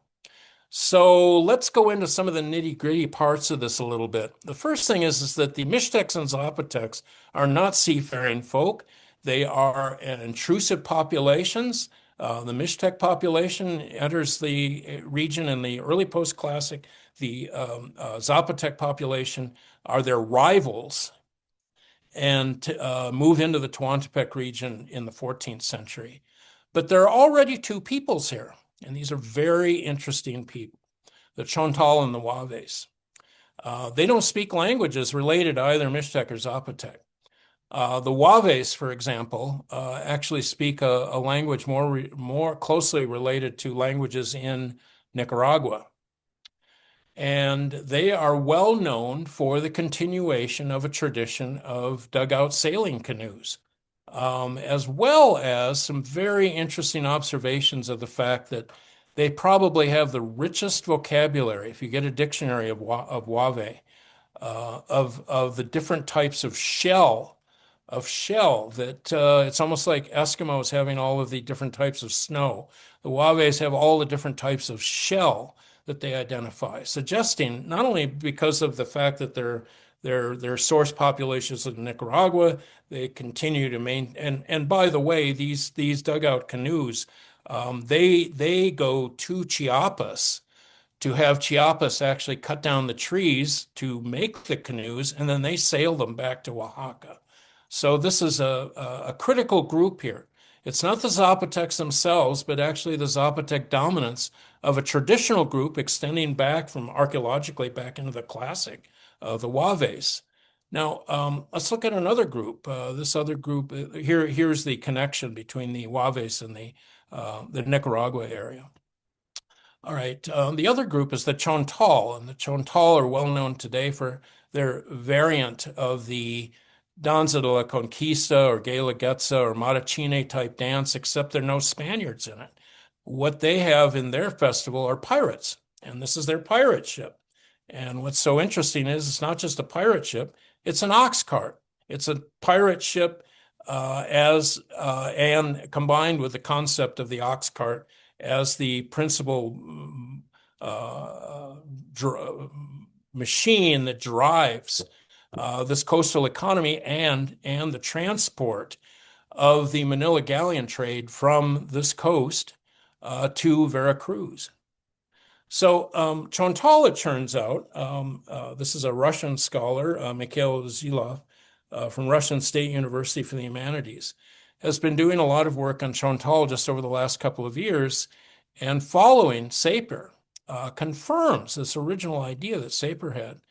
So let's go into some of the nitty-gritty parts of this a little bit. The first thing is that the Mixtecs and Zapotecs are not seafaring folk. They are intrusive populations. The Mixtec population enters the region in the early post-classic. The Zapotec population are their rivals and move into the Tehuantepec region in the 14th century. But there are already two peoples here, and these are very interesting people, the Chontal and the Waves. They don't speak languages related to either Mixtec or Zapotec. The Waves, for example, actually speak a language more closely related to languages in Nicaragua. And they are well known for the continuation of a tradition of dugout sailing canoes, as well as some very interesting observations of the fact that they probably have the richest vocabulary, if you get a dictionary of Wave, of the different types of shell that it's almost like Eskimos having all of the different types of snow. The Waves have all the different types of shell that they identify, suggesting not only because of the fact that their source populations in Nicaragua, they continue to maintain. And by the way, these dugout canoes, they go to Chiapas to have Chiapas actually cut down the trees to make the canoes, and then they sail them back to Oaxaca. So this is a critical group here. It's not the Zapotecs themselves, but actually the Zapotec dominance of a traditional group extending back from archaeologically back into the classic, the Waves. Now, let's look at another group. This other group, here's the connection between the Waves and the Nicaragua area. All right. The other group is the Chontal, and the Chontal are well known today for their variant of the Danza de la Conquista or Guelaguetza or Matachine type dance, except there are no Spaniards in it. What they have in their festival are pirates, and this is their pirate ship. And what's so interesting is it's not just a pirate ship, it's an ox cart. It's a pirate ship and combined with the concept of the ox cart as the principal machine that drives this coastal economy and the transport of the Manila galleon trade from this coast to Veracruz. So Chontal, it turns out, this is a Russian scholar, Mikhail Zilov, from Russian State University for the Humanities, has been doing a lot of work on Chontal just over the last couple of years, and following Sapir, confirms this original idea that Sapir had,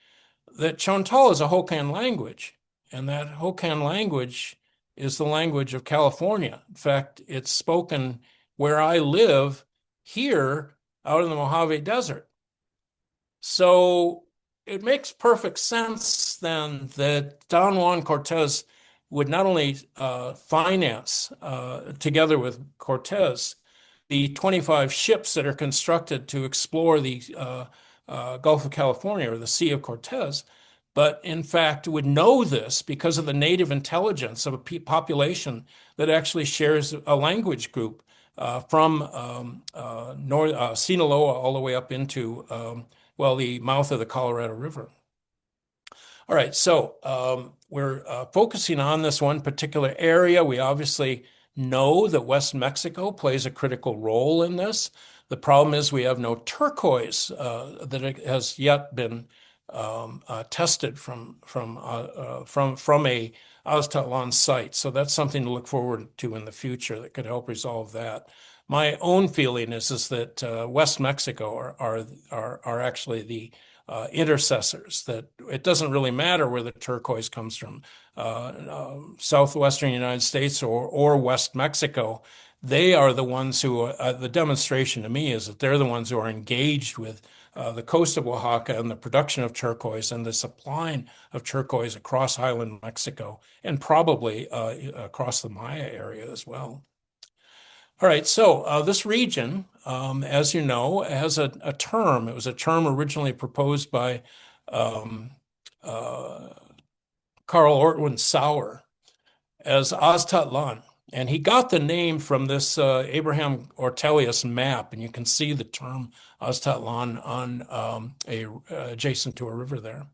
that Chontal is a Hokan language, and that Hokan language is the language of California. In fact, it's spoken where I live here out in the Mojave Desert. So it makes perfect sense then that Don Juan Cortez would not only finance, together with Cortez, the 25 ships that are constructed to explore the Gulf of California or the Sea of Cortez, but in fact would know this because of the native intelligence of a population that actually shares a language group from Sinaloa all the way up into, well, the mouth of the Colorado River. All right, so we're focusing on this one particular area. We obviously know that West Mexico plays a critical role in this. The problem is we have no turquoise that has yet been tested from a Aztlan site. So that's something to look forward to in the future that could help resolve that. My own feeling is that West Mexico are actually the intercessors, that it doesn't really matter where the turquoise comes from, southwestern United States or West Mexico. They are the ones who, the demonstration to me is that they're the ones who are engaged with the coast of Oaxaca and the production of turquoise and the supplying of turquoise across highland Mexico and probably across the Maya area as well. All right, so this region, as you know, has a term. It was a term originally proposed by Karl Ortwin Sauer as Aztlan. And he got the name from this Abraham Ortelius map, and you can see the term Aztlan on adjacent to a river there.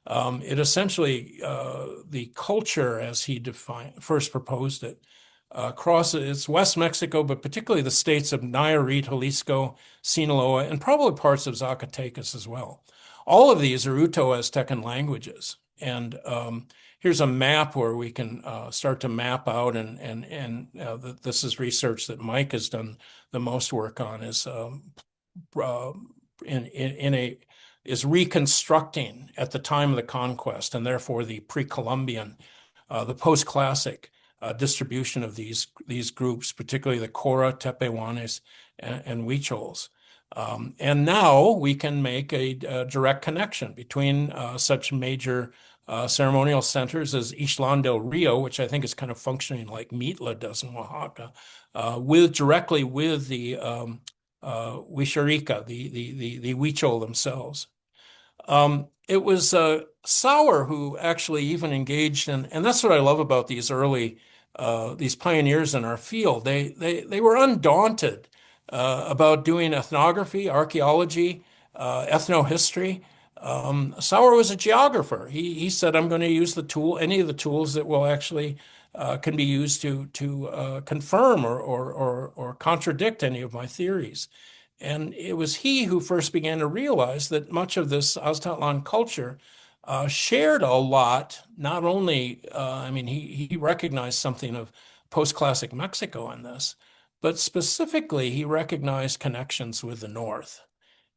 It essentially, the culture as he first proposed it, crosses West Mexico, but particularly the states of Nayarit, Jalisco, Sinaloa, and probably parts of Zacatecas as well. All of these are Uto-Aztecan languages. And here's a map where we can start to map out, and this is research that Mike has done the most work on, is reconstructing at the time of the conquest, and therefore the pre-Columbian, the post-classic distribution of these groups, particularly the Cora, Tepehuanes, and Huichols. And now we can make a direct connection between such major ceremonial centers as Ixtlan del Rio, which I think is kind of functioning like Mitla does in Oaxaca, directly with the Huixarica, the Huichol themselves. It was Sauer who actually even engaged in, and that's what I love about these these pioneers in our field. They were undaunted about doing ethnography, archaeology, ethnohistory. Sauer was a geographer. He said, I'm going to use any of the tools that will actually can be used to confirm or contradict any of my theories. And it was he who first began to realize that much of this Aztlan culture shared a lot, not only, I mean, he recognized something of post-classic Mexico in this, but specifically he recognized connections with the North.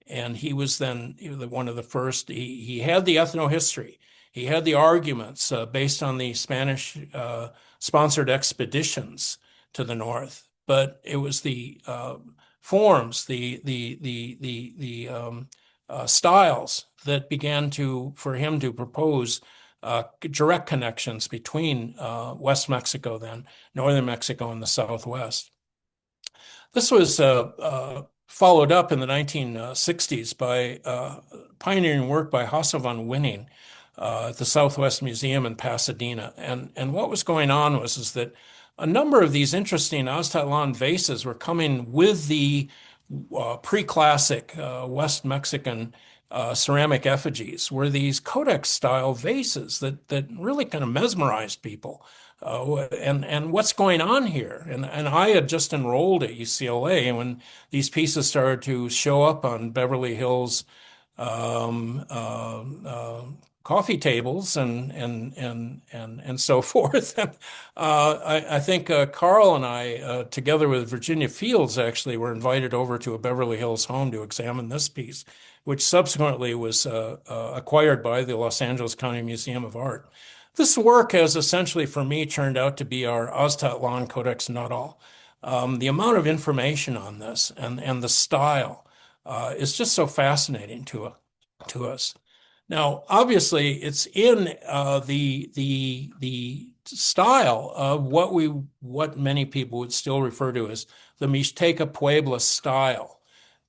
And he was then one of the first, he had the ethnohistory, he had the arguments based on the Spanish sponsored expeditions to the North, but it was the forms, the styles that began for him to propose direct connections between West Mexico, then Northern Mexico, and the Southwest. This was followed up in the 1960s by pioneering work by Hasse van Winning at the Southwest Museum in Pasadena. And what was going on is that a number of these interesting Aztlan vases were coming with the pre-classic West Mexican ceramic effigies, were these codex-style vases that really kind of mesmerized people. And what's going on here? And I had just enrolled at UCLA when these pieces started to show up on Beverly Hills coffee tables and so forth. And I think Carl and I, together with Virginia Fields, actually were invited over to a Beverly Hills home to examine this piece, which subsequently was acquired by the Los Angeles County Museum of Art. This work has essentially, for me, turned out to be our Aztlan Codex Nut-All. The amount of information on this and the style is just so fascinating to us. Now, obviously, it's in the style of what many people would still refer to as the Mixteca-Puebla style.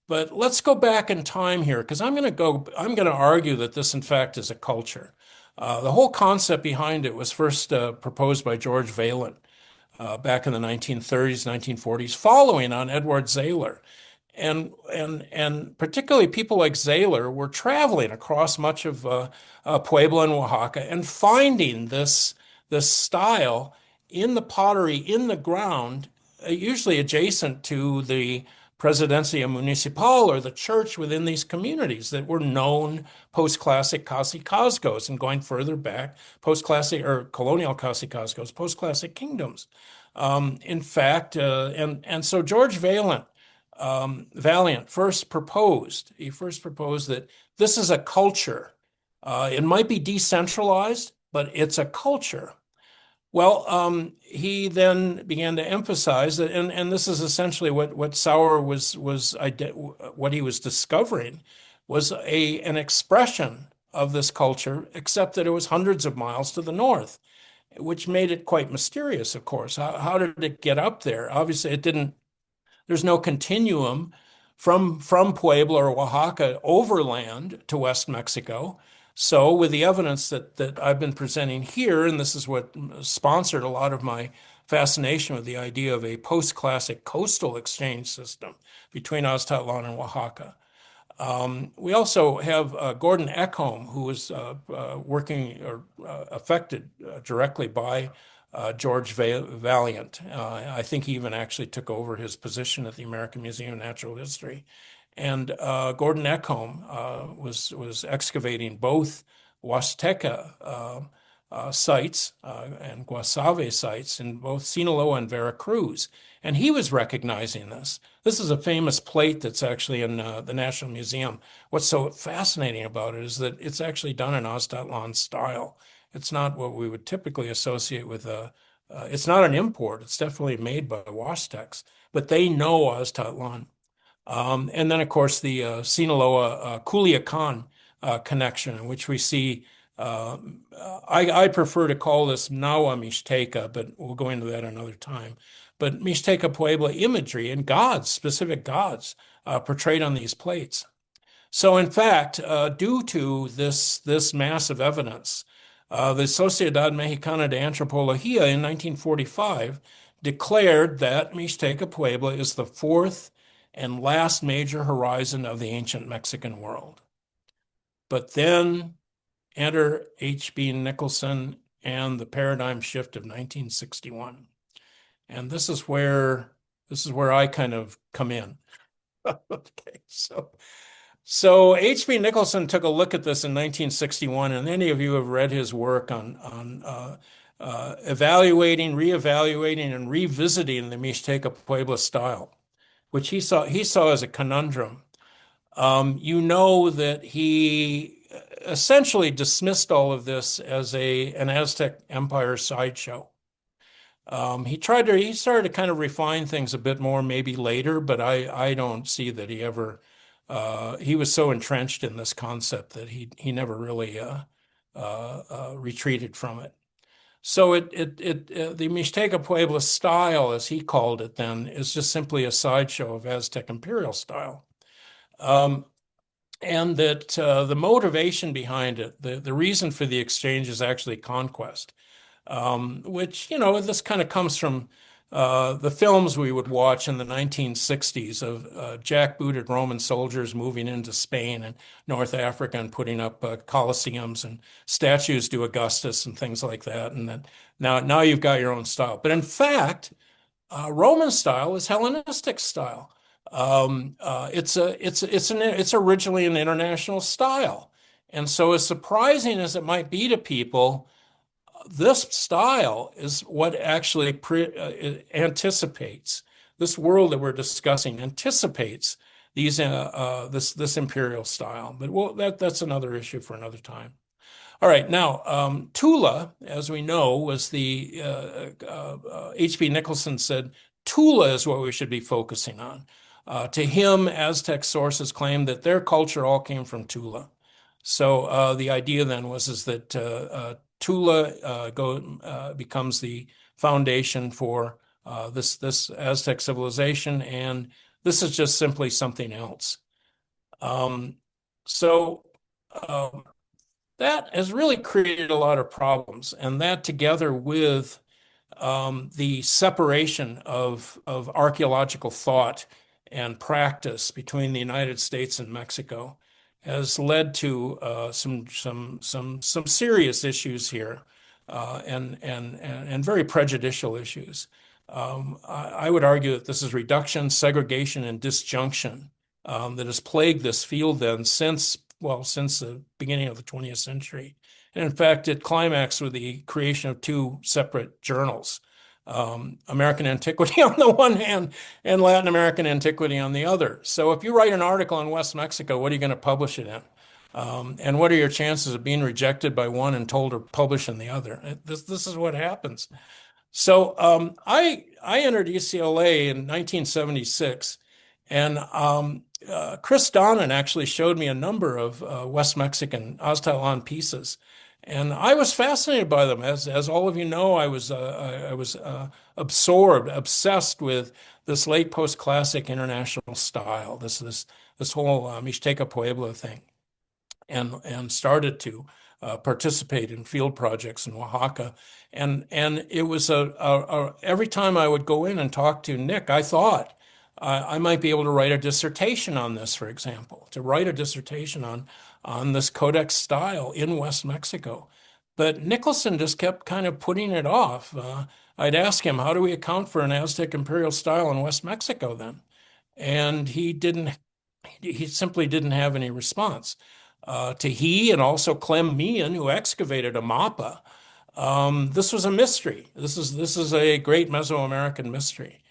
But let's go back in time here, because I'm going to argue that this, in fact, is a culture. The whole concept behind it was first proposed by George Vaillant back in the 1930s, 1940s, following on Edward Zahler. And particularly people like Zahler were traveling across much of Puebla and Oaxaca and finding this style in the pottery in the ground, usually adjacent to the Presidencia Municipal or the church within these communities that were known post-classic cacicazgos, and going further back, post-classic or colonial cacicazgos, post-classic kingdoms. In fact, and so George Vaillant he first proposed that this is a culture. It might be decentralized, but it's a culture. Well, he then began to emphasize that, and this is essentially what Sauer what he was discovering was an expression of this culture, except that it was hundreds of miles to the north, which made it quite mysterious, of course. How did it get up there? Obviously, it didn't. There's no continuum from Puebla or Oaxaca overland to West Mexico. So with the evidence that I've been presenting here, and this is what sponsored a lot of my fascination with the idea of a post-classic coastal exchange system between Aztlan and Oaxaca. We also have Gordon Ekholm, who was working or affected directly by George Vaillant. I think he even actually took over his position at the American Museum of Natural History. And Gordon Ekholm was excavating both Huasteca sites and Guasave sites in both Sinaloa and Veracruz. And he was recognizing this. This is a famous plate that's actually in the National Museum. What's so fascinating about it is that it's actually done in Aztlan style. It's not what we would typically associate with it's not an import. It's definitely made by Huastecs, but they know Aztlan. And then, of course, the Sinaloa Culiacan connection, in which we see, I prefer to call this Nahua Mixteca, but we'll go into that another time. But Mixteca-Puebla imagery and gods, specific gods, portrayed on these plates. So, in fact, due to this massive evidence, the Sociedad Mexicana de Antropología in 1945 declared that Mixteca-Puebla is the fourth and last major horizon of the ancient Mexican world. But then enter H.B. Nicholson and the paradigm shift of 1961. And this is where I kind of come in. Okay, so H.B. Nicholson took a look at this in 1961, and any of you have read his work on evaluating, reevaluating, and revisiting the Mixteca-Puebla style, which he saw as a conundrum. You know that he essentially dismissed all of this as an Aztec Empire sideshow. He started to kind of refine things a bit more maybe later, but I don't see that he ever, he was so entrenched in this concept that he never really retreated from it. So the Mixteca-Puebla style, as he called it then, is just simply a sideshow of Aztec imperial style. And that the motivation behind it, the reason for the exchange is actually conquest. Which, this kind of comes from the films we would watch in the 1960s of jackbooted Roman soldiers moving into Spain and North Africa and putting up colosseums and statues to Augustus and things like that. And then now you've got your own style. But in fact, Roman style is Hellenistic style. It's originally an international style. And so as surprising as it might be to people, this style is what actually anticipates this world that we're discussing, anticipates this imperial style. But that's another issue for another time. All right, now Tula, as we know, was the H.B. Nicholson said Tula is what we should be focusing on. To him, Aztec sources claim that their culture all came from Tula. So the idea then is that Tula becomes the foundation for this Aztec civilization, and this is just simply something else. So that has really created a lot of problems, and that together with the separation of archaeological thought and practice between the United States and Mexico has led to some serious issues here, and very prejudicial issues. I would argue that this is reduction, segregation, and disjunction that has plagued this field then since the beginning of the 20th century. And in fact, it climaxed with the creation of two separate journals, American Antiquity on the one hand and Latin American Antiquity on the other. So if you write an article on West Mexico, what are you going to publish it in? And what are your chances of being rejected by one and told to publish in the other? This is what happens. So I entered UCLA in 1976, and Chris Donnan actually showed me a number of West Mexican Aztlan pieces, and I was fascinated by them. As all of you know, I was obsessed with this late post-classic international style, this whole Mixteca-Puebla thing, and started to participate in field projects in Oaxaca. And it was every time I would go in and talk to Nick, I thought I might be able to write a dissertation on this, for example, to write a dissertation on this codex style in West Mexico. But Nicholson just kept kind of putting it off. I'd ask him, how do we account for an Aztec imperial style in West Mexico then? And he simply didn't have any response. He and also Clem Meehan, who excavated a mappa, this was a mystery. This is a great Mesoamerican mystery.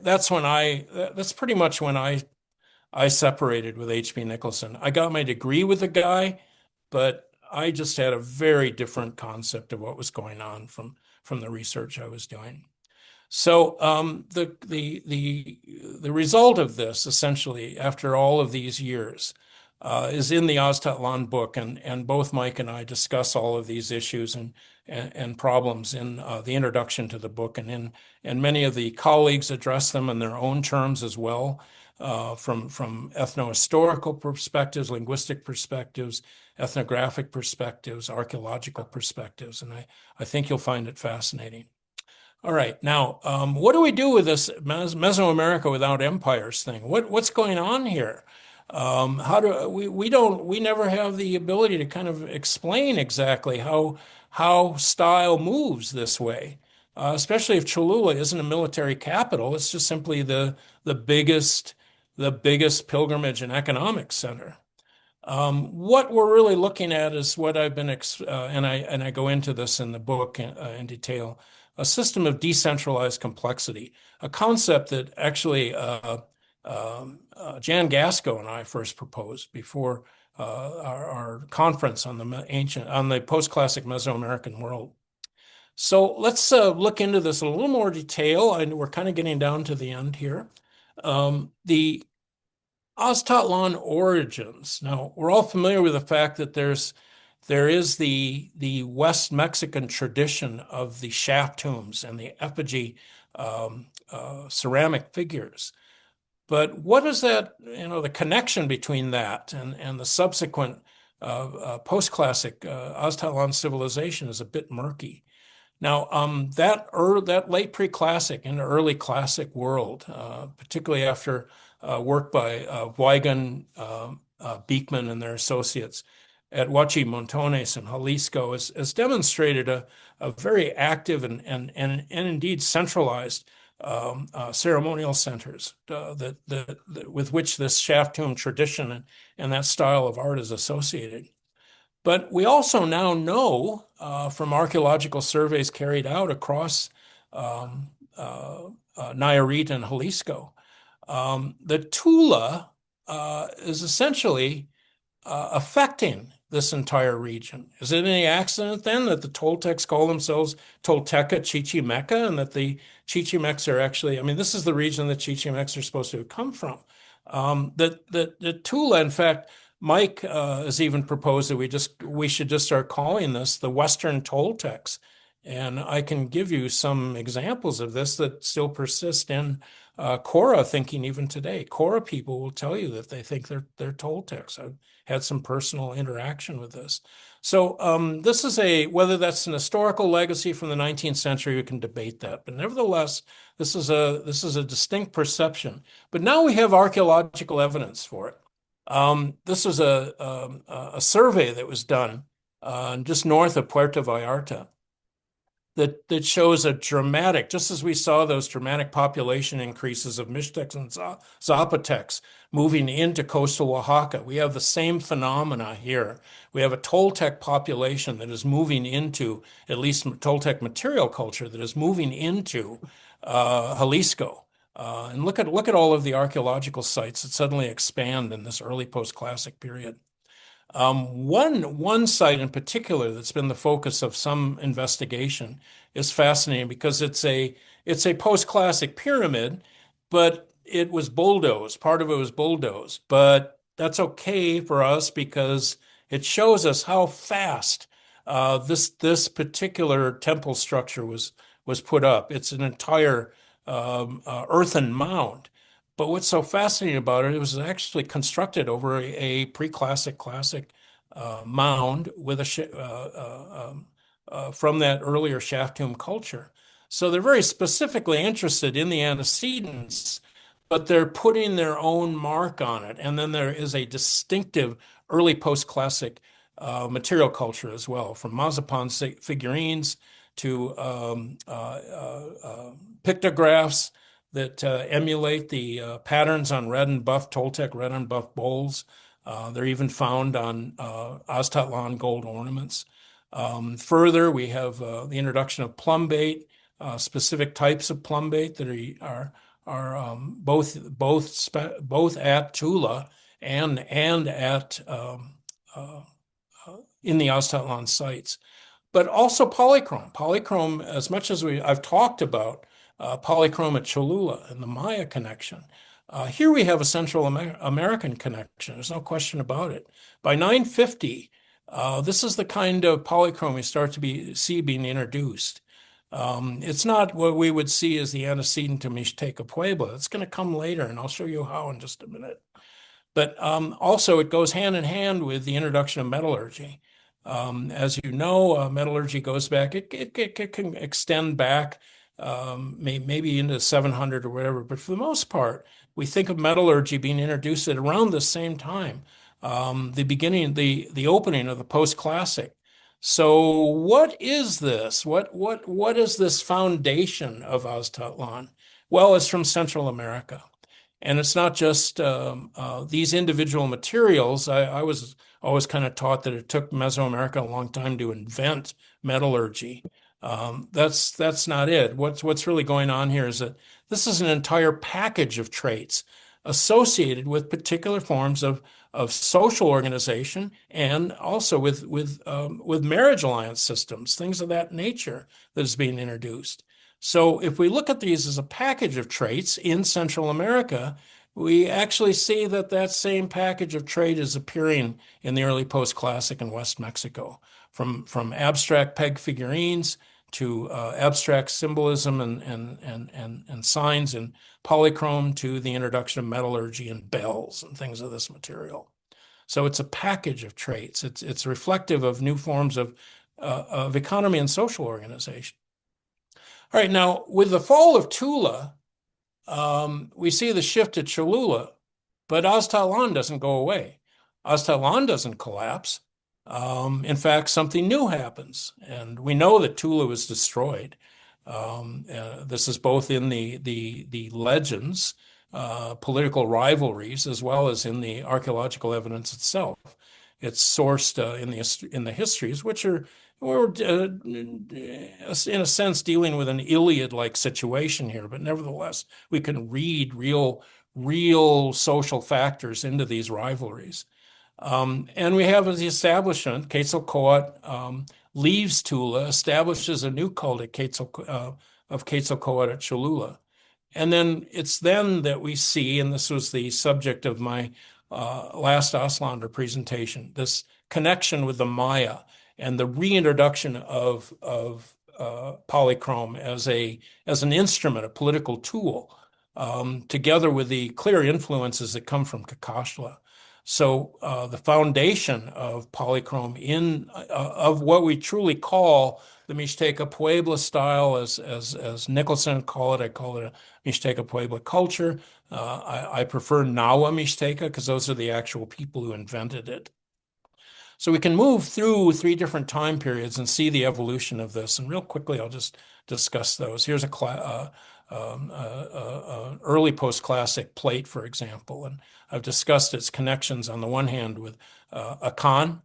That's pretty much when I separated with H.B. Nicholson. I got my degree with the guy, but I just had a very different concept of what was going on from the research I was doing. So the result of this, essentially, after all of these years, is in the Aztlan book, and both Mike and I discuss all of these issues and problems in the introduction to the book, and many of the colleagues address them in their own terms as well, from ethnohistorical perspectives, linguistic perspectives, ethnographic perspectives, archaeological perspectives, and I think you'll find it fascinating. All right, now, what do we do with this Mesoamerica without empires thing? What's going on here? We never have the ability to kind of explain exactly how style moves this way, especially if Cholula isn't a military capital. It's just simply the biggest pilgrimage and economic center. What we're really looking at is what I've been, and I go into this in the book in detail, a system of decentralized complexity, a concept that actually Jan Gasko and I first proposed before our conference on the post-classic Mesoamerican world. So let's look into this in a little more detail, and we're kind of getting down to the end here. The Aztlan origins. Now, we're all familiar with the fact that there is the West Mexican tradition of the shaft tombs and the effigy ceramic figures. But what is that, the connection between that and the subsequent post-classic Aztlan civilization is a bit murky. Now, that late pre-classic and early classic world, particularly after work by Huygens, Beekman, and their associates at Huachimontones in Jalisco, has demonstrated a very active and indeed centralized ceremonial centers with which this shaft tomb tradition and that style of art is associated. But we also now know from archaeological surveys carried out across Nayarit and Jalisco that Tula is essentially affecting this entire region. Is it any accident then that the Toltecs call themselves Tolteca Chichimeca, and that the Chichimecs are actually, this is the region that Chichimecs are supposed to have come from. The Tula, in fact, Mike has even proposed that we should just start calling this the Western Toltecs. And I can give you some examples of this that still persist in Cora thinking even today. Cora people will tell you that they think they're Toltecs. I've had some personal interaction with this. So this is whether that's an historical legacy from the 19th century, we can debate that. But nevertheless, this is a distinct perception. But now we have archaeological evidence for it. This was a survey that was done just north of Puerto Vallarta that shows a dramatic, just as we saw those dramatic population increases of Mixtecs and Zapotecs moving into coastal Oaxaca. We have the same phenomena here. We have a Toltec population that is moving into, at least Toltec material culture, that is moving into Jalisco. And look at all of the archaeological sites that suddenly expand in this early post-classic period. One site in particular that's been the focus of some investigation is fascinating because it's a post-classic pyramid, but it was bulldozed. Part of it was bulldozed, but that's okay for us because it shows us how fast this particular temple structure was put up. It's an entire earthen mound. But what's so fascinating about it, it was actually constructed over a pre-classic classic mound with from that earlier shaft tomb culture. So they're very specifically interested in the antecedents, but they're putting their own mark on it. And then there is a distinctive early post-classic material culture as well, from Mazapan figurines to pictographs that emulate the patterns on red and buff Toltec red and buff bowls. They're even found on Aztlan gold ornaments. Further, we have the introduction of plumbate, specific types of plumbate that are both at Tula and at in the Aztlan sites, but also polychrome. Polychrome, as much as I've talked about polychrome at Cholula and the Maya connection. Here we have a Central American connection. There's no question about it. By 950, this is the kind of polychrome we start to see being introduced. It's not what we would see as the antecedent to Mixteca-Puebla. It's going to come later, and I'll show you how in just a minute. But also, it goes hand in hand with the introduction of metallurgy. As you know, metallurgy goes back, it can extend back maybe into 700 or whatever. But for the most part, we think of metallurgy being introduced at around the same time, the opening of the post-classic. So what is this? What is this foundation of Aztlan? Well, it's from Central America. And it's not just these individual materials. I was always kind of taught that it took Mesoamerica a long time to invent metallurgy. That's not it. What's really going on here is that this is an entire package of traits associated with particular forms of social organization and also with marriage alliance systems, things of that nature that is being introduced. So if we look at these as a package of traits in Central America, we actually see that same package of trait is appearing in the early post-classic in West Mexico, from abstract peg figurines to abstract symbolism and signs in polychrome to the introduction of metallurgy and bells and things of this material. So it's a package of traits. It's reflective of new forms of economy and social organization. All right, now with the fall of Tula, we see the shift to Cholula, but Aztlan doesn't go away. Aztlan doesn't collapse. In fact, something new happens, and we know that Tula was destroyed. This is both in the legends, political rivalries, as well as in the archaeological evidence itself. It's sourced in the histories, which are in a sense dealing with an Iliad-like situation here, but nevertheless, we can read real social factors into these rivalries. And we have the establishment, Quetzalcoatl leaves Tula, establishes a new cult of Quetzalcoatl at Cholula. And then it's then that we see, and this was the subject of my last Aztlander presentation, this connection with the Maya and the reintroduction of polychrome as an instrument, a political tool. together with the clear influences that come from Cacaxtla. So the foundation of polychrome of what we truly call the Mixteca-Puebla style, as Nicholson call it, I call it a Mixteca-Puebla culture. I prefer Nahua Mixteca because those are the actual people who invented it. So we can move through 3 different time periods and see the evolution of this. And real quickly, I'll just discuss those. Here's early post-classic plate, for example, and I've discussed its connections on the one hand with Akan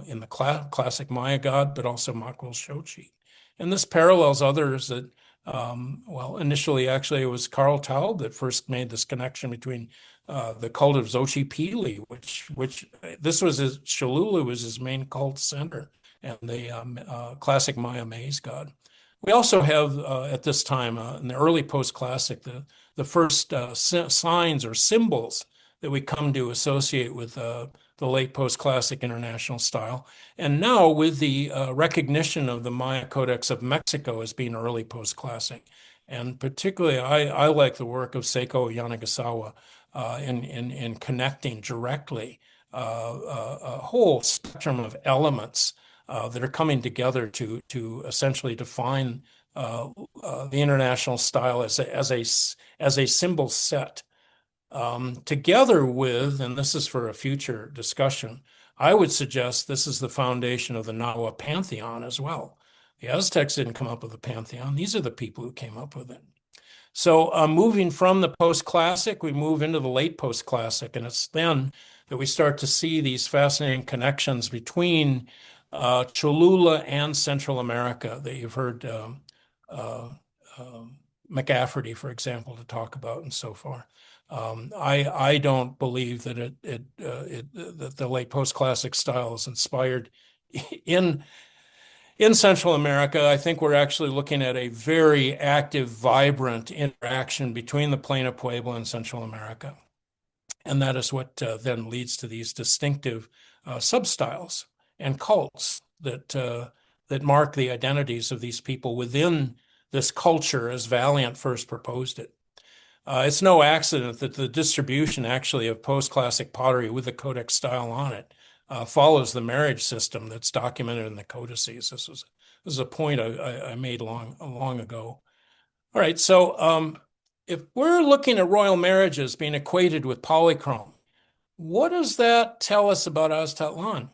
in the classic Maya god, but also Makwil Shochi. And this parallels others that, well, initially, actually, it was Carl Taub that first made this connection between the cult of Xochipilli, which this was Cholula was his main cult center, and the classic Maya maize god. We also have at this time in the early post-classic the first signs or symbols that we come to associate with the late post-classic international style, and now with the recognition of the Maya Codex of Mexico as being early post-classic, and particularly I like the work of Seiko Yanagisawa in connecting directly a whole spectrum of elements that are coming together to essentially define the international style as a symbol set. Together with, and this is for a future discussion, I would suggest this is the foundation of the Nahua pantheon as well. The Aztecs didn't come up with the pantheon. These are the people who came up with it. So moving from the post-classic, we move into the late post-classic, and it's then that we start to see these fascinating connections between Cholula and Central America that you've heard McCafferty, for example, to talk about and so forth. I don't believe that that the late post-classic style is inspired in Central America. I think we're actually looking at a very active, vibrant interaction between the plain of Puebla and Central America. And that is what then leads to these distinctive substyles and cults that mark the identities of these people within this culture as Vaillant first proposed it. It's no accident that the distribution actually of post-classic pottery with the codex style on it follows the marriage system that's documented in the codices. This is a point I made long ago. All right, so if we're looking at royal marriages being equated with polychrome, what does that tell us about Aztlan?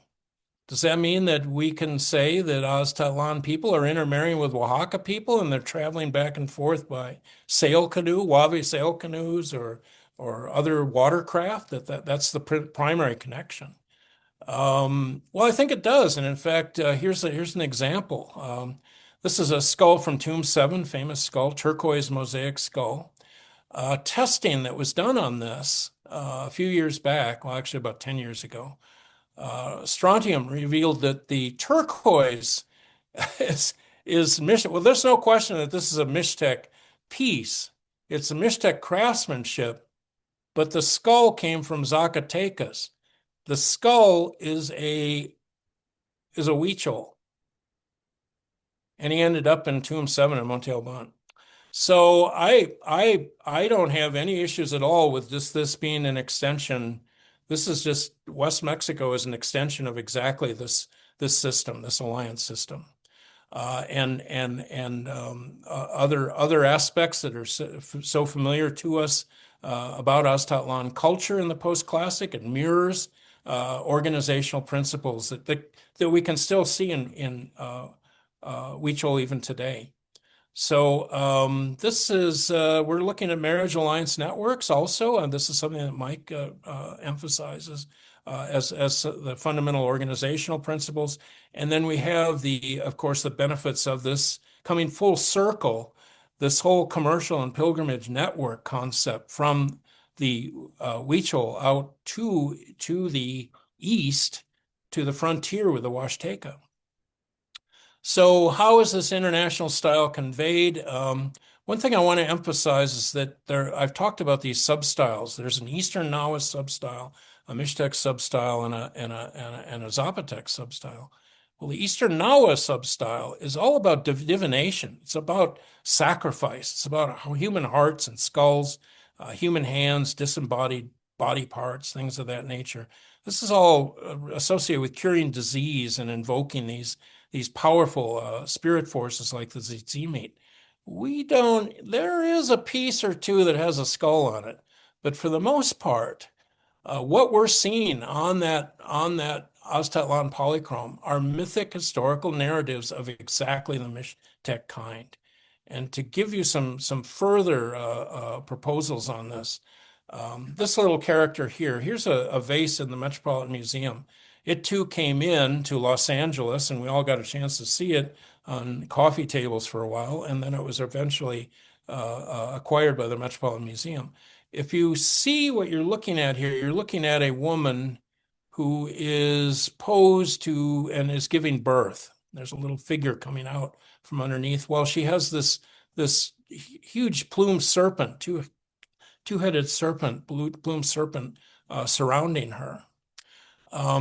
Does that mean that we can say that Aztlan people are intermarrying with Oaxaca people and they're traveling back and forth by sail canoe, Wave sail canoes, or other watercraft? That's the primary connection. Well, I think it does, and in fact, here's an example. This is a skull from Tomb 7, famous skull, turquoise mosaic skull. Testing that was done on this a few years back, well, actually about 10 years ago, strontium revealed that the turquoise is Mixtec. Well, there's no question that this is a Mixtec piece. It's a Mixtec craftsmanship, but the skull came from Zacatecas. The skull is a Huichol, and he ended up in Tomb 7 in Monte Alban. So I don't have any issues at all with this being an extension. This is just West Mexico is an extension of exactly this system, this alliance system, and other aspects that are so familiar to us about Aztlan culture in the post-classic. It mirrors organizational principles that we can still see in Huichol even today. So this is, we're looking at marriage alliance networks also, and this is something that Mike emphasizes as the fundamental organizational principles. And then we have of course, the benefits of this coming full circle, this whole commercial and pilgrimage network concept from the Huichol out to the east, to the frontier with the Huasteca. So how is this international style conveyed? One thing I want to emphasize is that I've talked about these substyles. There's an Eastern Nahua substyle, a Mixtec substyle, and a Zapotec substyle. Well, the Eastern Nawa substyle is all about divination. It's about sacrifice. It's about human hearts and skulls, human hands, disembodied body parts, things of that nature. This is all associated with curing disease and invoking these powerful spirit forces like the Tzitzimit. We don't, there is a piece or two that has a skull on it, but for the most part, what we're seeing on that Aztlan polychrome are mythic historical narratives of exactly the Mixtec kind. And to give you some further proposals on this, this little character here, here's a vase in the Metropolitan Museum. It too came in to Los Angeles, and we all got a chance to see it on coffee tables for a while, and then it was eventually acquired by the Metropolitan Museum. If you see what you're looking at here, you're looking at a woman who is posed to and is giving birth. There's a little figure coming out from underneath. Well, she has this huge plumed serpent, two-headed serpent, plumed serpent surrounding her.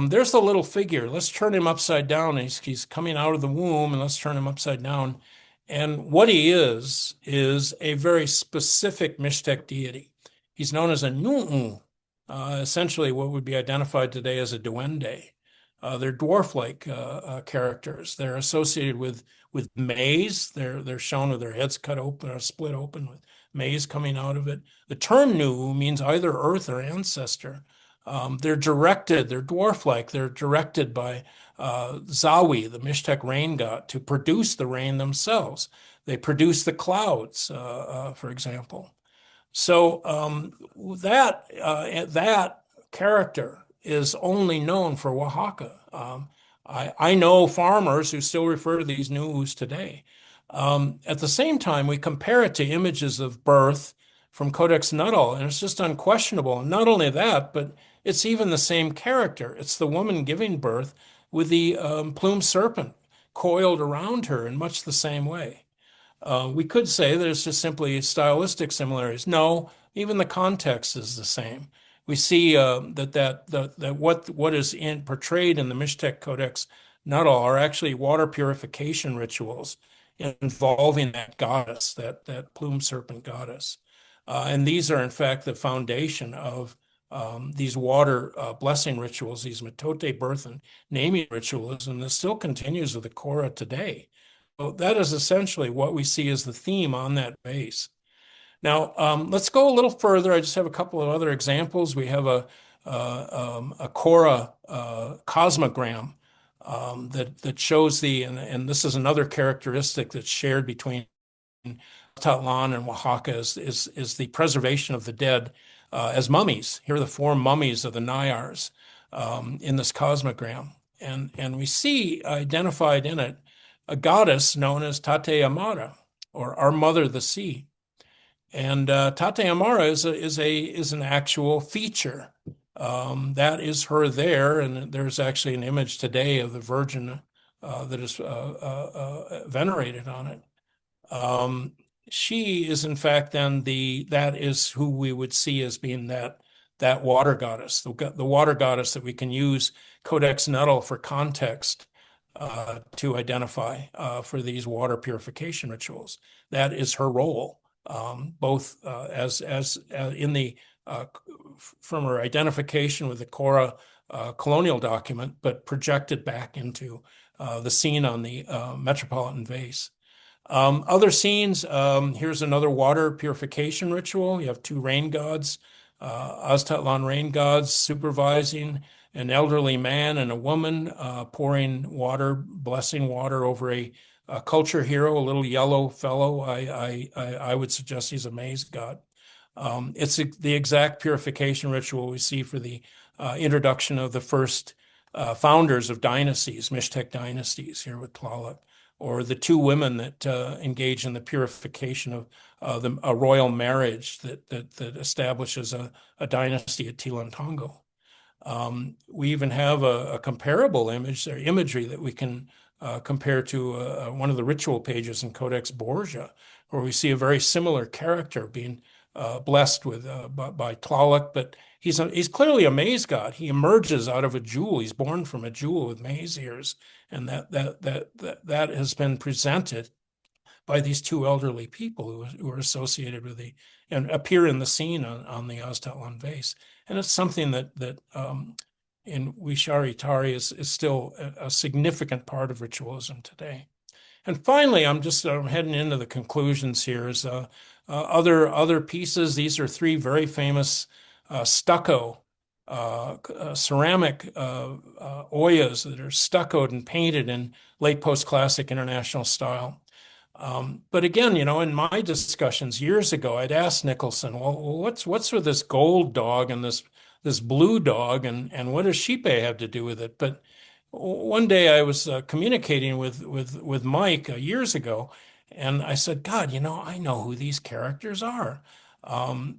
There's the little figure. Let's turn him upside down. He's coming out of the womb, and let's turn him upside down. And what he is a very specific Mixtec deity. He's known as a Nu'u, essentially what would be identified today as a duende. They're dwarf-like characters. They're associated with maize. They're shown with their heads cut open or split open with maize coming out of it. The term Nu means either earth or ancestor. They're dwarf-like. They're directed by Zawi, the Mixtec rain god, to produce the rain themselves. They produce the clouds, for example. So that character is only known for Oaxaca. I know farmers who still refer to these Nus today. At the same time, we compare it to images of birth from Codex Nuttall, and it's just unquestionable. And not only that, but it's even the same character. It's the woman giving birth with the plumed serpent coiled around her in much the same way. We could say that it's just simply stylistic similarities. No, even the context is the same. We see that what is portrayed in the Mixtec Codex Nuttall are actually water purification rituals involving that goddess, that plumed serpent goddess. And these are, in fact, the foundation of these water blessing rituals, these metote birth and naming rituals, and this still continues with the Kora today. So that is essentially what we see as the theme on that base. Now, let's go a little further. I just have a couple of other examples. We have a Kora cosmogram that shows and this is another characteristic that's shared between Aztlan and Oaxaca is the preservation of the dead as mummies. Here are the four mummies of the Nayars in this cosmogram. And we see identified in it a goddess known as Tate Amara, or our mother, the sea. And Tate Amara is an actual feature. That is her there, and there's actually an image today of the Virgin that is venerated on it. She is, in fact, then that is who we would see as being that water goddess, the water goddess that we can use Codex Nuttall for context to identify for these water purification rituals. That is her role, both as in the from her identification with the Kora colonial document, but projected back into the scene on the Metropolitan vase. Other scenes, here's another water purification ritual. You have two rain gods, Aztlan rain gods supervising an elderly man and a woman pouring water, blessing water over a culture hero, a little yellow fellow. I would suggest he's a maize god. It's the exact purification ritual we see for the introduction of the first founders of dynasties, Mixtec dynasties here with Tlaloc, or the two women that engage in the purification of a royal marriage that establishes a dynasty at Tilantongo. We even have a comparable image or imagery that we can compare to one of the ritual pages in Codex Borgia, where we see a very similar character being blessed with by Tlaloc, but he's clearly a maize god. He emerges out of a jewel. He's born from a jewel with maize ears, and that has been presented by these two elderly people who are associated with and appear in the scene on the Aztlan vase. And it's something that in Wishari Tari is still a significant part of ritualism today. And finally, I'm just heading into the conclusions here. Is other pieces. These are three very famous stucco ceramic oyas that are stuccoed and painted in late post-classic international style. But again, in my discussions years ago, I'd asked Nicholson, well, what's with this gold dog and this blue dog, and what does Xipe have to do with it? But one day I was communicating with Mike years ago, and I said, God, I know who these characters are.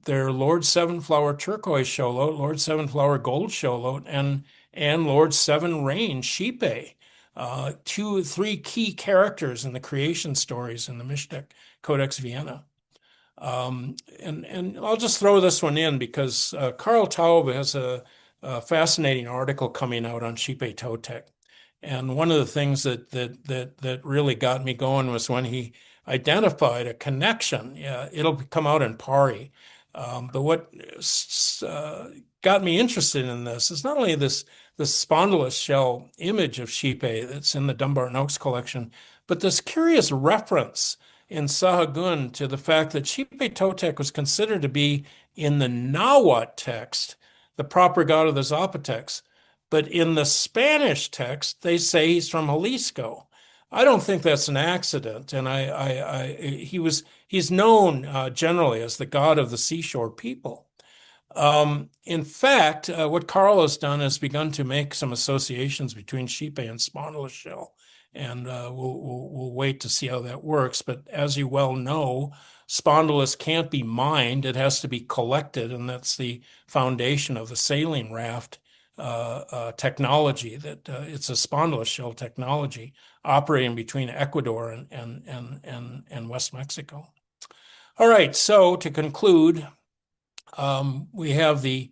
They're Lord Seven Flower Turquoise Showloat, Lord Seven Flower Gold Showloat, and Lord Seven Rain Xipe. Three key characters in the creation stories in the Mixtec Codex Vienna. And I'll just throw this one in because Carl Taube has a fascinating article coming out on Xipe Totec. And one of the things that really got me going was when he identified a connection. Yeah, it'll come out in Pari. But what got me interested in this is not only this spondylus shell image of Xipe that's in the Dunbar and Oaks collection, but this curious reference in Sahagún to the fact that Xipe Totec was considered to be in the Nahuatl text, the proper god of the Zapotecs. But in the Spanish text, they say he's from Jalisco. I don't think that's an accident. And he's known generally as the god of the seashore people. In fact, what Carl has done is begun to make some associations between Xipe and spondylus shell, and we'll wait to see how that works. But as you well know, spondylus can't be mined; it has to be collected, and that's the foundation of the sailing raft technology. That it's a spondylus shell technology operating between Ecuador and West Mexico. All right, so to conclude. We have the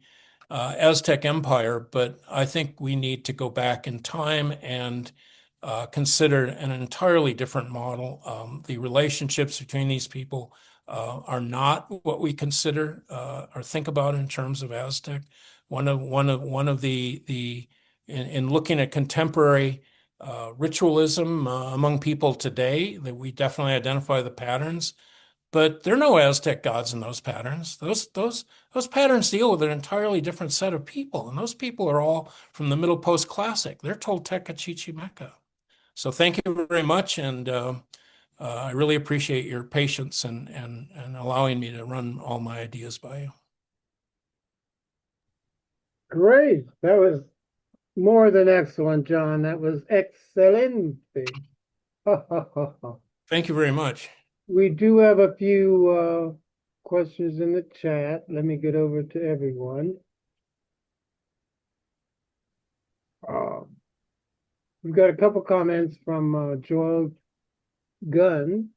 Aztec Empire, but I think we need to go back in time and consider an entirely different model. The relationships between these people are not what we consider or think about in terms of Aztec. One of the in looking at contemporary ritualism among people today, that we definitely identify the patterns. But there are no Aztec gods in those patterns. Those patterns deal with an entirely different set of people, and those people are all from the Middle Post-Classic. They're Tolteca Chichimeca. So thank you very much, and I really appreciate your patience and allowing me to run all my ideas by you. Great. That was more than excellent, John. That was excelente. Thank you very much. We do have a few questions in the chat. Let me get over to everyone. We've got a couple comments from Joel Gunn.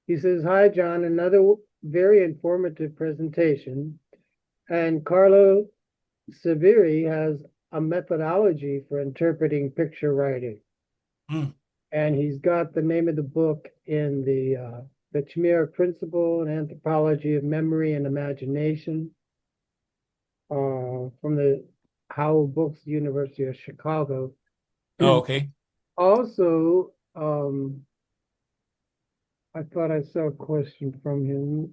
He says, "Hi, John. Another very informative presentation. And Carlo Severi has a methodology for interpreting picture writing. And he's got the name of the book in the Chimera Principle and Anthropology of Memory and Imagination from the Howell Books, University of Chicago. Oh, okay. Also, I thought I saw a question from him.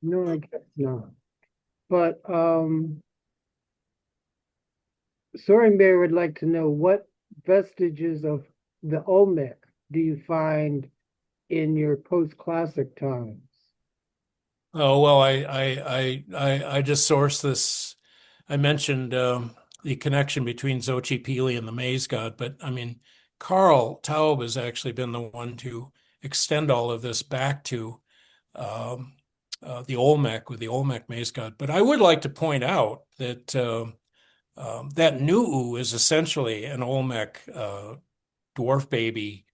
No, I guess not. But Soren Bear would like to know what vestiges of the Olmec do you find in your post-classic times? Oh, well, I just sourced this. I mentioned the connection between Xochipilli and the maize god, but I mean, Carl Taube has actually been the one to extend all of this back to the Olmec with the Olmec maize god. But I would like to point out that that Nu'u is essentially an Olmec dwarf baby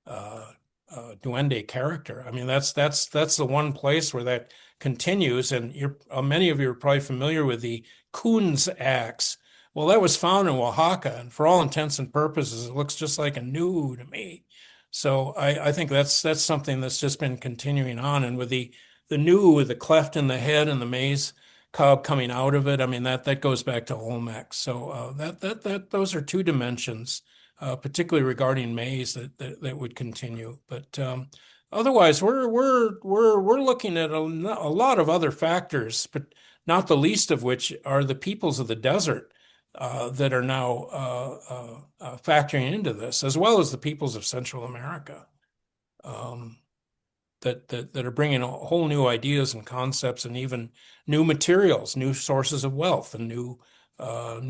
duende character. I mean, that's the one place where that continues. And many of you are probably familiar with the Coon's axe. Well, that was found in Oaxaca, and for all intents and purposes, it looks just like a new to me. So I think that's something that's just been continuing on. And with the new with the cleft in the head and the maize cob coming out of it, I mean that goes back to Olmec. So that those are two dimensions, particularly regarding maize that would continue. But otherwise, we're looking at a lot of other factors, but not the least of which are the peoples of the desert that are now factoring into this, as well as the peoples of Central America, that are bringing whole new ideas and concepts, and even new materials, new sources of wealth, and new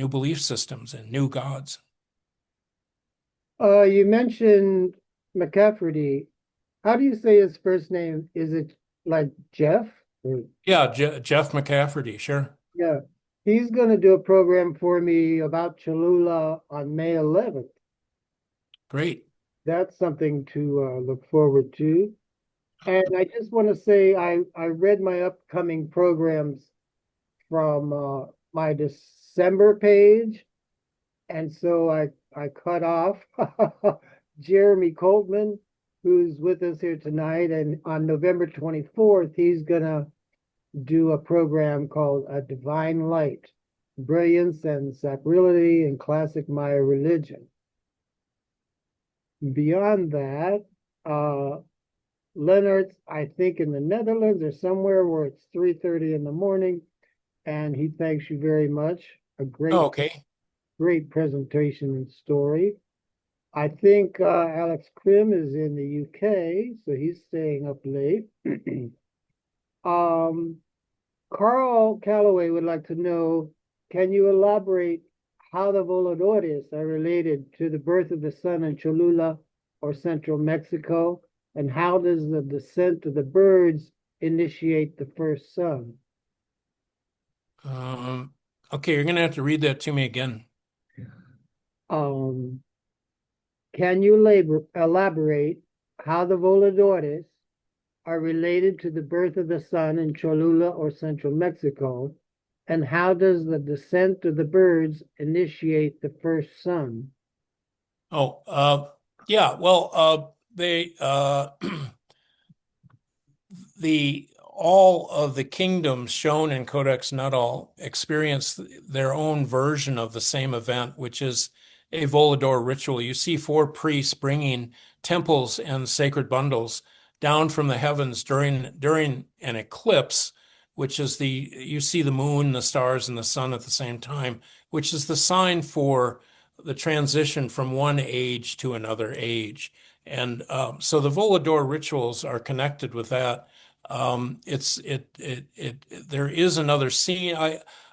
belief systems, and new gods. You mentioned McCafferty. How do you say his first name? Is it like Jeff? Yeah, Jeff McCafferty, sure. Yeah. He's going to do a program for me about Cholula on May 11th. Great. That's something to look forward to. And I just want to say I read my upcoming programs from my December page. And so I cut off Jeremy Coltman, who's with us here tonight. And on November 24th, he's going to do a program called A Divine Light, Brilliance and Sacrality in Classic Maya Religion. Beyond that, Leonard's, I think, in the Netherlands or somewhere where it's 3:30 in the morning, and he thanks you very much. A Okay. great presentation and story. I think Alex Krim is in the UK, so he's staying up late. Carl Calloway would like to know, can you elaborate how the voladores are related to the birth of the sun in Cholula or central Mexico? And how does the descent of the birds initiate the first sun? Okay, you're going to have to read that to me again. Can you elaborate how the voladores are related to the birth of the sun in Cholula or central Mexico? And how does the descent of the birds initiate the first sun? Oh, yeah. Well, they all of the kingdoms shown in Codex Nuttall experience their own version of the same event, which is a volador ritual. You see four priests bringing temples and sacred bundles down from the heavens during an eclipse, which is you see the moon, the stars, and the sun at the same time, which is the sign for the transition from one age to another age. And so the volador rituals are connected with that. There is another scene.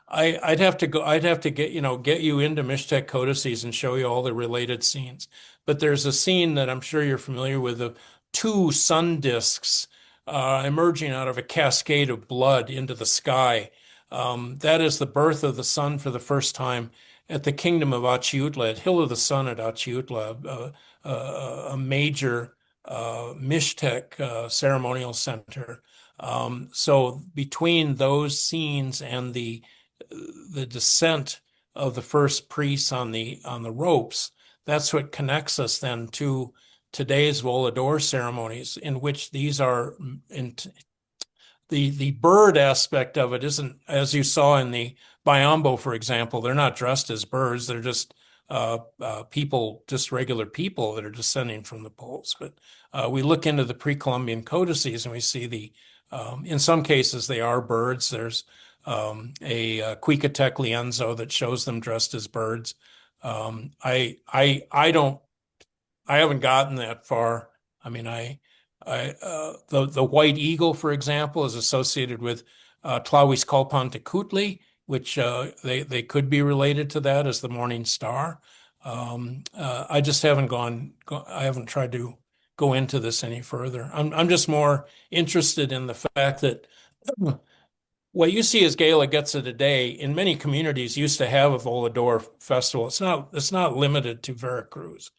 I'd have to get you into Mixtec codices and show you all the related scenes. But there's a scene that I'm sure you're familiar with of two sun discs emerging out of a cascade of blood into the sky. That is the birth of the sun for the first time at the kingdom of Achiutla, at Hill of the Sun at Achiutla, a major Mixtec ceremonial center. So between those scenes and the descent of the first priests on the ropes, that's what connects us then to today's volador ceremonies, in which these are the bird aspect of it isn't, as you saw in the Biombo, for example, they're not dressed as birds. They're just people, just regular people that are descending from the poles. But we look into the pre-Columbian codices and we see in some cases, they are birds. There's a Quicatec lienzo that shows them dressed as birds. I haven't gotten that far. I mean, the white eagle, for example, is associated with Tlahuizcalpantecutli, which they could be related to that as the morning star. I just I haven't tried to go into this any further. I'm just more interested in the fact that what you see as Gala gets it today in many communities used to have a Volador festival. It's not limited to Veracruz.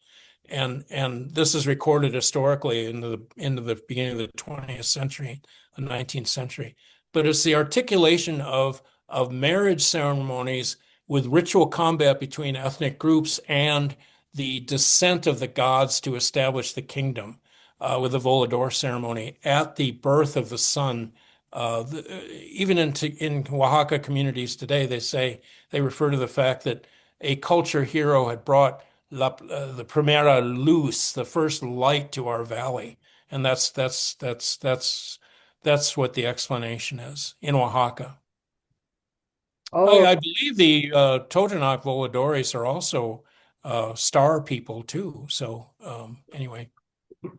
And this is recorded historically into the beginning of the 20th century, the 19th century. But it's the articulation of marriage ceremonies with ritual combat between ethnic groups and the descent of the gods to establish the kingdom, with the Volador ceremony at the birth of the sun. Even in Oaxaca communities today, they refer to the fact that a culture hero had brought the primera luz, the first light to our valley, and that's what the explanation is in Oaxaca. Oh, I believe the Totonac Voladores are also star people too. So anyway, can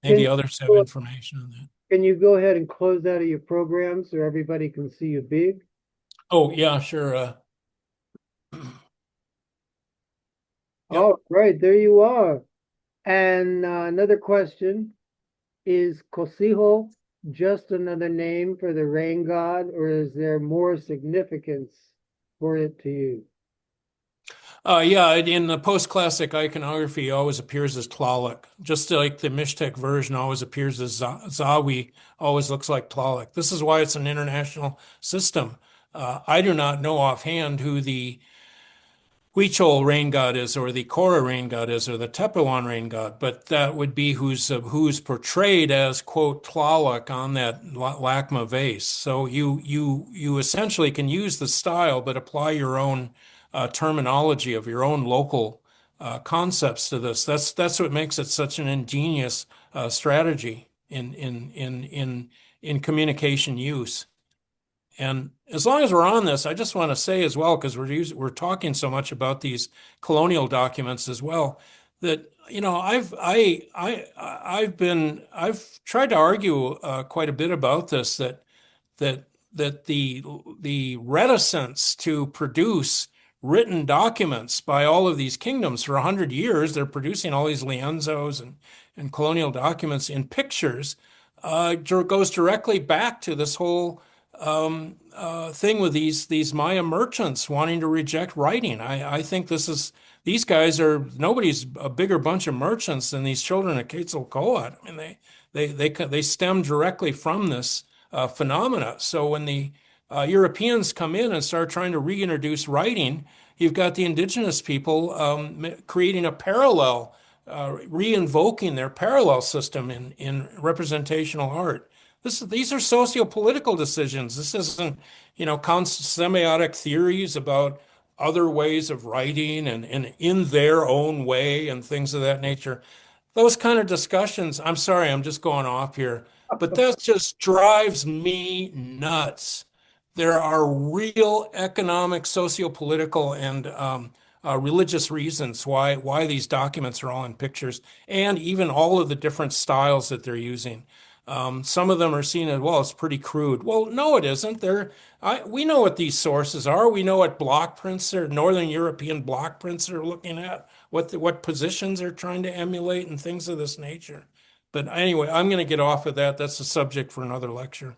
maybe others have information on that. can you go ahead and close out of your program so everybody can see you big? Oh yeah, sure. Yep. Oh, right, there you are. And another question, is Cosijo just another name for the rain god, or is there more significance for it to you? Yeah, in the post-classic iconography, it always appears as Tlaloc, just like the Mixtec version always appears as Zawi, always looks like Tlaloc. This is why it's an international system. I do not know offhand who the Huichol rain god is, or the Cora rain god is, or the Tepehuan rain god, but that would be who's portrayed as quote Tlaloc on that LACMA vase. So you essentially can use the style, but apply your own terminology of your own local concepts to this. That's what makes it such an ingenious strategy in communication use. And as long as we're on this, I just want to say as well, because we're talking so much about these colonial documents as well, that I've tried to argue quite a bit about this, that the reticence to produce written documents by all of these kingdoms for 100 years, they're producing all these lienzos and colonial documents in pictures, goes directly back to this whole thing with these Maya merchants wanting to reject writing. I think these guys nobody's a bigger bunch of merchants than these children of Quetzalcoatl. I mean, they stem directly from this phenomena. So when the Europeans come in and start trying to reintroduce writing, you've got the indigenous people creating a parallel, reinvoking their parallel system in representational art. These are socio-political decisions. This isn't, semiotic theories about other ways of writing and in their own way and things of that nature. Those kind of discussions, I'm sorry, I'm just going off here, but that just drives me nuts. There are real economic, socio-political, and religious reasons why these documents are all in pictures, and even all of the different styles that they're using. Some of them are seen as, well, it's pretty crude. Well, no, it isn't. We know what these sources are. We know what block prints are, Northern European block prints are looking at, what positions they're trying to emulate and things of this nature. But anyway, I'm going to get off of that. That's a subject for another lecture.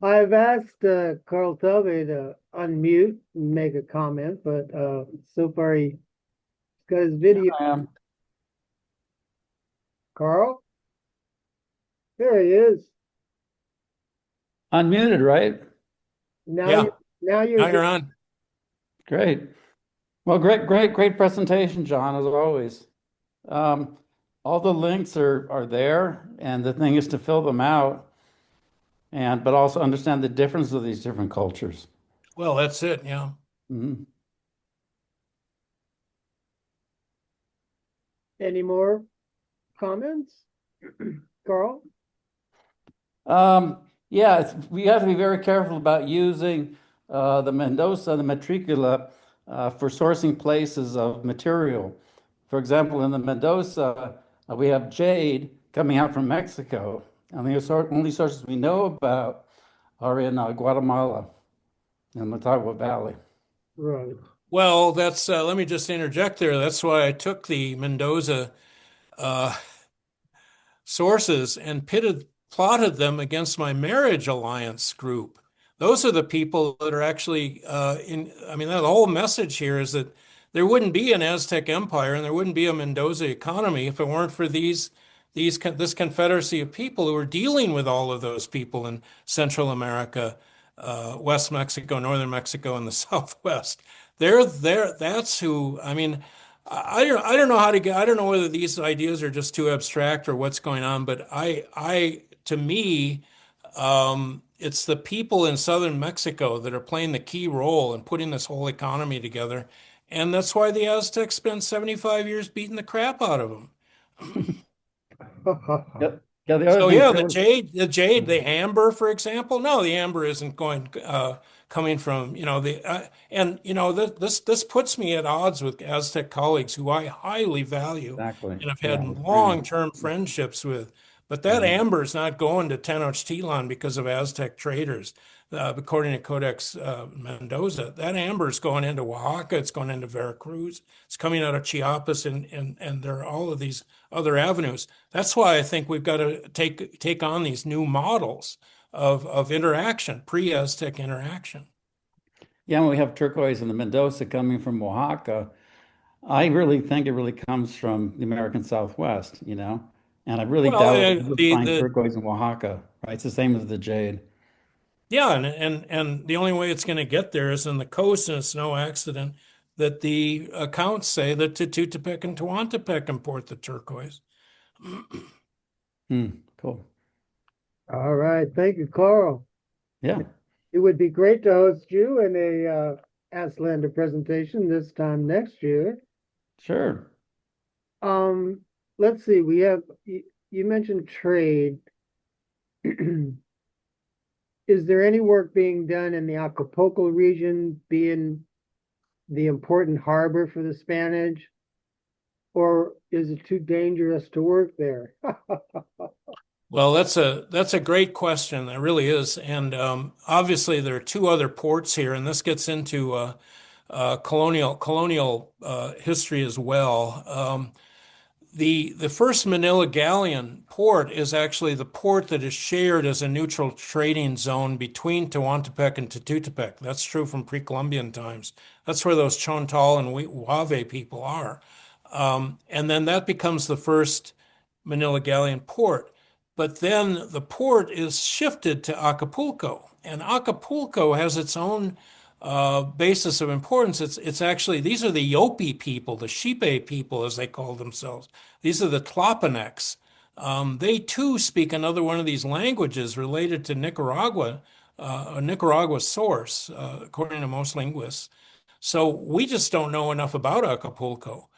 I've asked Carl Tove to unmute and make a comment, but so far he's got his video. I am. Carl? There he is. Unmuted, right? Now Yeah. now you're on. Great. Well, great presentation, John, as always. All the links are there, and the thing is to fill them out, but also understand the difference of these different cultures. Well, that's it. Yeah. Mm-hmm. Any more comments? Carl? Yeah, we have to be very careful about using the Mendoza, the matricula, for sourcing places of material. For example, in the Mendoza, we have jade coming out from Mexico, and the only sources we know about are in Guatemala, in the Motagua Valley. Right. Well, that's let me just interject there. That's why I took the Mendoza sources and plotted them against my marriage alliance group. Those are the people that are actually I mean, the whole message here is that there wouldn't be an Aztec Empire and there wouldn't be a Mendoza economy if it weren't for this confederacy of people who are dealing with all of those people in Central America, West Mexico, Northern Mexico, and the Southwest. That's who, I mean, I don't know how to get, I don't know whether these ideas are just too abstract or what's going on, but to me, it's the people in southern Mexico that are playing the key role in putting this whole economy together. And that's why the Aztecs spent 75 years beating the crap out of them. Yeah, yeah, the other So thing yeah, too, the amber, for example. No, the amber isn't coming from, and this puts me at odds with Aztec colleagues who I highly value exactly. and have Yeah, had with friends. long-term friendships with. But that amber is not going to Tenochtitlan because of Aztec traders. According to Codex Mendoza, that amber is going into Oaxaca, it's going into Veracruz, it's coming out of Chiapas, and there are all of these other avenues. That's why I think we've got to take on these new models of interaction, pre-Aztec interaction. Yeah, when we have turquoise in the Mendoza coming from Oaxaca, I really think it really comes from the American Southwest, you know? And I really Well, doubt we'll find turquoise in Oaxaca, right? It's the same as the jade. yeah, and the only way it's going to get there is in the coast, and it's no accident that the accounts say that Tututepec and Tehuantepec import the turquoise. Cool. All right. Thank you, Carl. Yeah, It would be great to host you in a Aztlander presentation this time next year. sure. Um, let's see. You mentioned trade. Is there any work being done in the Acapulco region, being the important harbor for the Spanish, or is it too dangerous to work there? Well, that's a great question. That really is, and obviously there are two other ports here, and this gets into colonial history as well. The first Manila Galleon port is actually the port that is shared as a neutral trading zone between Tehuantepec and Tututepec. That's true from pre-Columbian times. That's where those Chontal and Huave people are. And then that becomes the first Manila Galleon port. But then the port is shifted to Acapulco, and Acapulco has its own basis of importance. It's actually, these are the Yopi people, the Xipe people, as they call themselves. These are the Tlapanecs. They too speak another one of these languages related to Nicaragua, a Nicaragua source, according to most linguists. So we just don't know enough about Acapulco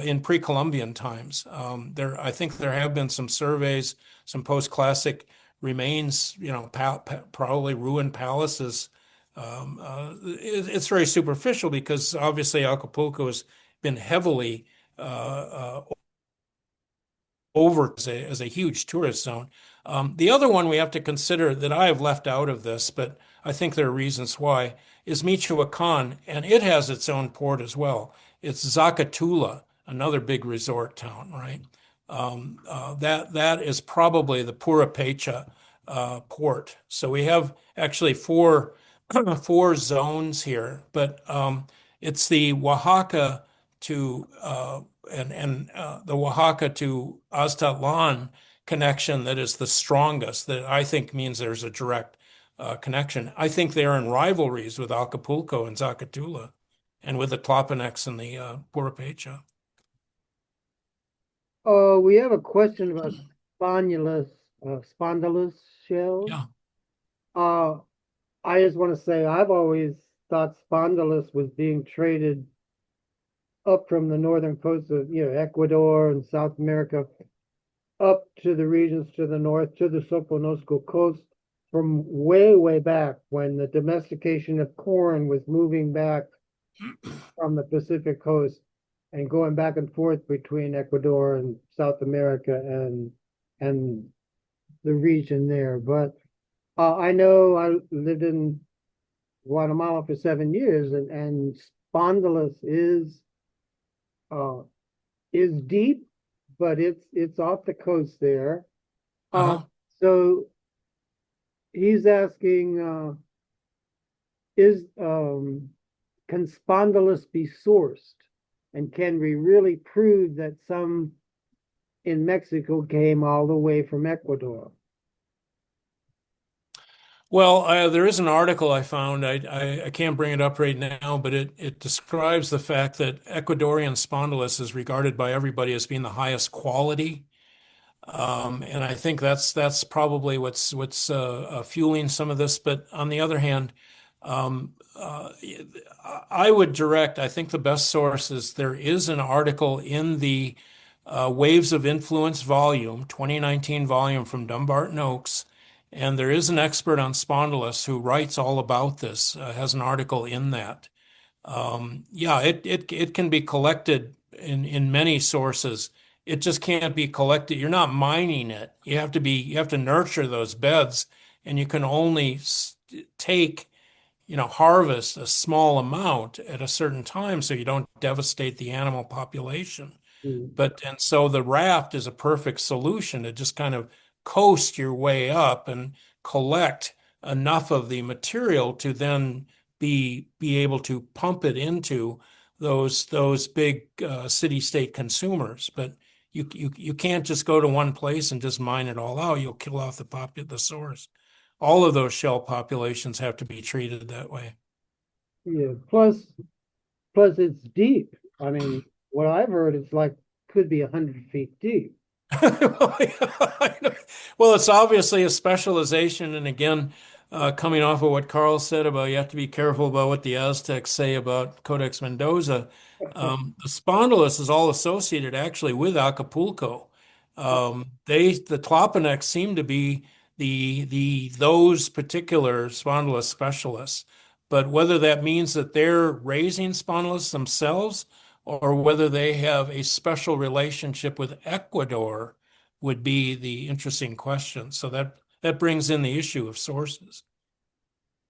in pre-Columbian times. I think there have been some surveys, some post-classic remains, probably ruined palaces. It's very superficial because obviously Acapulco has been heavily over as a huge tourist zone. The other one we have to consider that I have left out of this, but I think there are reasons why, is Michoacan, and it has its own port as well. It's Zacatula, another big resort town, right? That is probably the Purepecha port. So we have actually four zones here, but it's the Oaxaca to the Oaxaca to Aztlan connection that is the strongest, that I think means there's a direct connection. I think they're in rivalries with Acapulco and Zacatula and with the Tlapanecs and the Purepecha. Oh, we have a question about spondylus shells. Yeah. I just want to say I've always thought spondylus was being traded up from the northern coast of Ecuador and South America up to the regions to the north to the Soconusco coast from way back when the domestication of corn was moving back from the Pacific coast and going back and forth between Ecuador and South America and the region there. But I know I lived in Guatemala for 7 years, and spondylus is deep, but it's off the coast there. So he's asking, is can spondylus be sourced? And can we really prove that some in Mexico came all the way from Ecuador? Well, there is an article I found. I can't bring it up right now, but it describes the fact that Ecuadorian spondylus is regarded by everybody as being the highest quality. And I think that's probably what's fueling some of this. But on the other hand, um, uh, I would direct, I think the best source is there is an article in the Waves of Influence volume, 2019 volume from Dumbarton Oaks. And there is an expert on spondylus who writes all about this, has an article in that. Yeah, it can be collected in many sources. It just can't be collected. You're not mining it. You have to nurture those beds, and you can only take, harvest a small amount at a certain time so you don't devastate the animal population. Mm. And so the raft is a perfect solution to just kind of coast your way up and collect enough of the material to then be able to pump it into those big city-state consumers. But you can't just go to one place and just mine it all out. You'll kill off the source. All of those shell populations have to be treated that way. Yeah. Plus it's deep. I mean, what I've heard, it's like could be 100 feet deep. Well, it's obviously a specialization. And again, coming off of what Carl said about you have to be careful about what the Aztecs say about Codex Mendoza. The spondylus is all associated actually with Acapulco. The Tlapanecs seem to be those particular spondylus specialists. But whether that means that they're raising spondylus themselves or whether they have a special relationship with Ecuador would be the interesting question. So that brings in the issue of sources.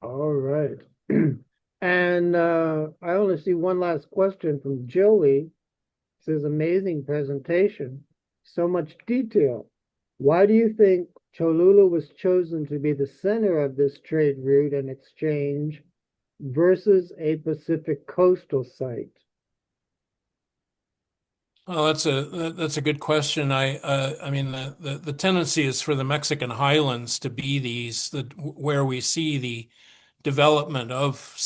All right. And I only see one last question from Joey. It says, amazing presentation, so much detail. Why do you think Cholula was chosen to be the center of this trade route and exchange versus a Pacific coastal site? Well, that's a good question. I mean the tendency is for the Mexican highlands to be where we see the development of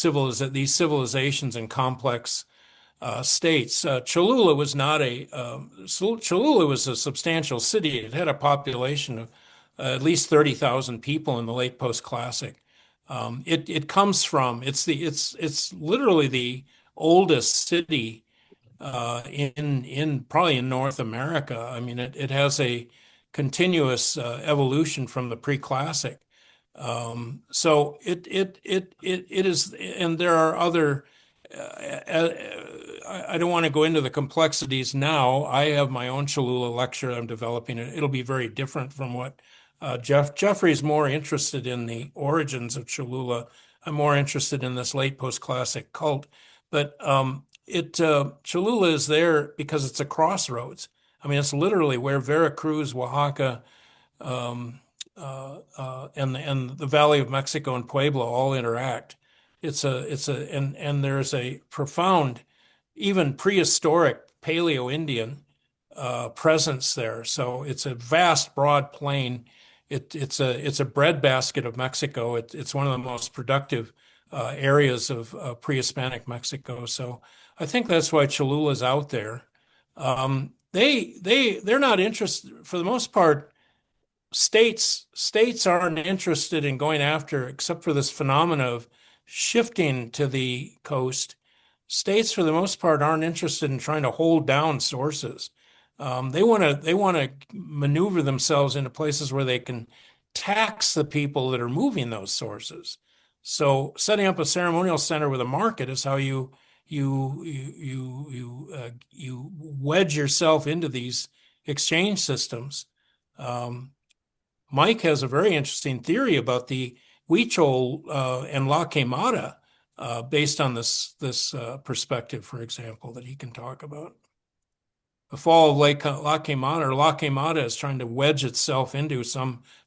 these civilizations and complex states. Cholula was not Cholula was a substantial city. It had a population of at least 30,000 people in the late Postclassic. It's literally the oldest city in probably in North America. I mean, it has a continuous evolution from the pre-classic. So it is, and there are other. I don't want to go into the complexities now. I have my own Cholula lecture I'm developing. It'll be very different from what Jeffrey's more interested in the origins of Cholula. I'm more interested in this late post-classic cult. But Cholula is there because it's a crossroads. I mean, it's literally where Veracruz, Oaxaca, and the Valley of Mexico and Puebla all interact. And there's a profound, even prehistoric Paleo-Indian presence there. So it's a vast, broad plain. It's a breadbasket of Mexico. It's one of the most productive areas of pre-Hispanic Mexico. I think that's why Cholula's out there. They're not interested for the most part. States aren't interested in going after, except for this phenomena of shifting to the coast. States, for the most part, aren't interested in trying to hold down sources. They want to maneuver themselves into places where they can tax the people that are moving those sources. So setting up a ceremonial center with a market is how you wedge yourself into these exchange systems. Mike has a very interesting theory about the Huichol and La Quemada based on this perspective, for example, that he can talk about. The fall of Lake La Quemada, or La Quemada, is trying to wedge itself into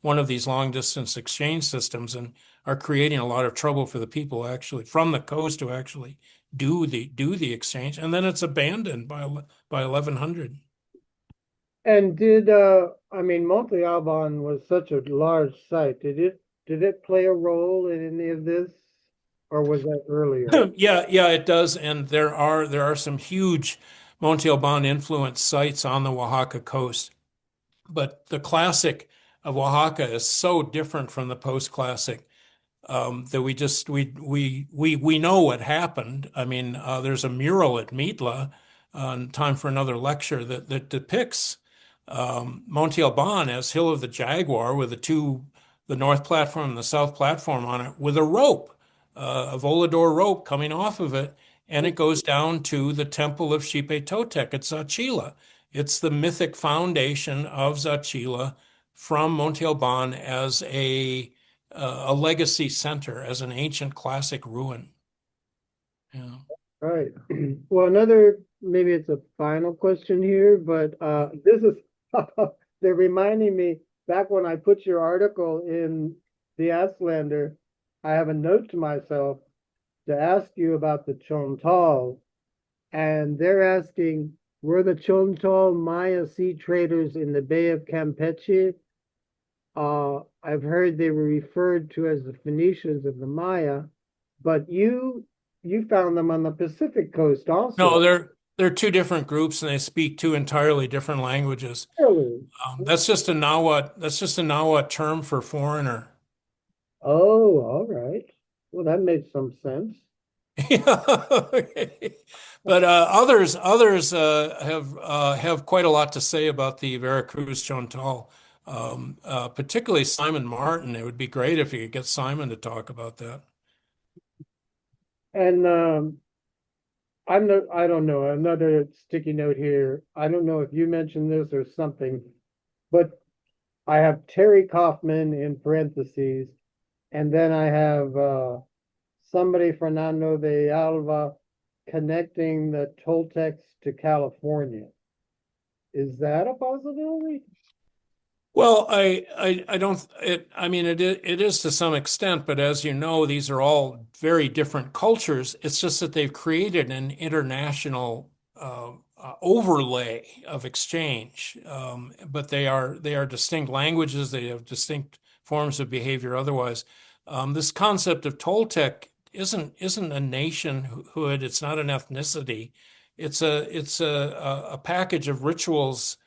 one of these long distance exchange systems and are creating a lot of trouble for the people actually from the coast who actually do the exchange, and then it's abandoned by 1100. And I mean, Monte Alban was such a large site. Did it play a role in any of this, or was that earlier? Yeah, it does. And there are some huge Monte Alban influenced sites on the Oaxaca coast. But the classic of Oaxaca is so different from the post-classic that we know what happened. I mean, there's a mural at Mitla, time for another lecture, that depicts Monte Alban as Hill of the Jaguar with the north platform and the south platform on it with a rope, a volador rope coming off of it, and it goes down to the temple of Xipe Totec at Zachila. It's the mythic foundation of Zachila from Monte Alban as a legacy center, as an ancient classic ruin. Yeah. Right. Well, maybe it's a final question here, but this is, they're reminding me back when I put your article in the Aztlander, I have a note to myself to ask you about the Chontal, and they're asking, were the Chontal Maya sea traders in the Bay of Campeche? I've heard they were referred to as the Phoenicians of the Maya, but you found them on the Pacific coast also. No, they're two different groups, and they speak two entirely different languages. Really? That's just a Nahuatl term for foreigner. Oh, all right. Well, that makes some sense. Yeah, okay. But others have quite a lot to say about the Veracruz Chontal, particularly Simon Martin. It would be great if you could get Simon to talk about that. And I don't know, another sticky note here. I don't know if you mentioned this or something, but I have Terry Kaufman in parentheses, and then I have somebody, Fernando de Alva, connecting the Toltecs to California. Is that a possibility? Well, I don't I mean it is to some extent, but as you know, these are all very different cultures. It's just that they've created an international overlay of exchange, but they are distinct languages. They have distinct forms of behavior. Otherwise, this concept of Toltec isn't a nationhood. It's not an ethnicity. It's a package of rituals,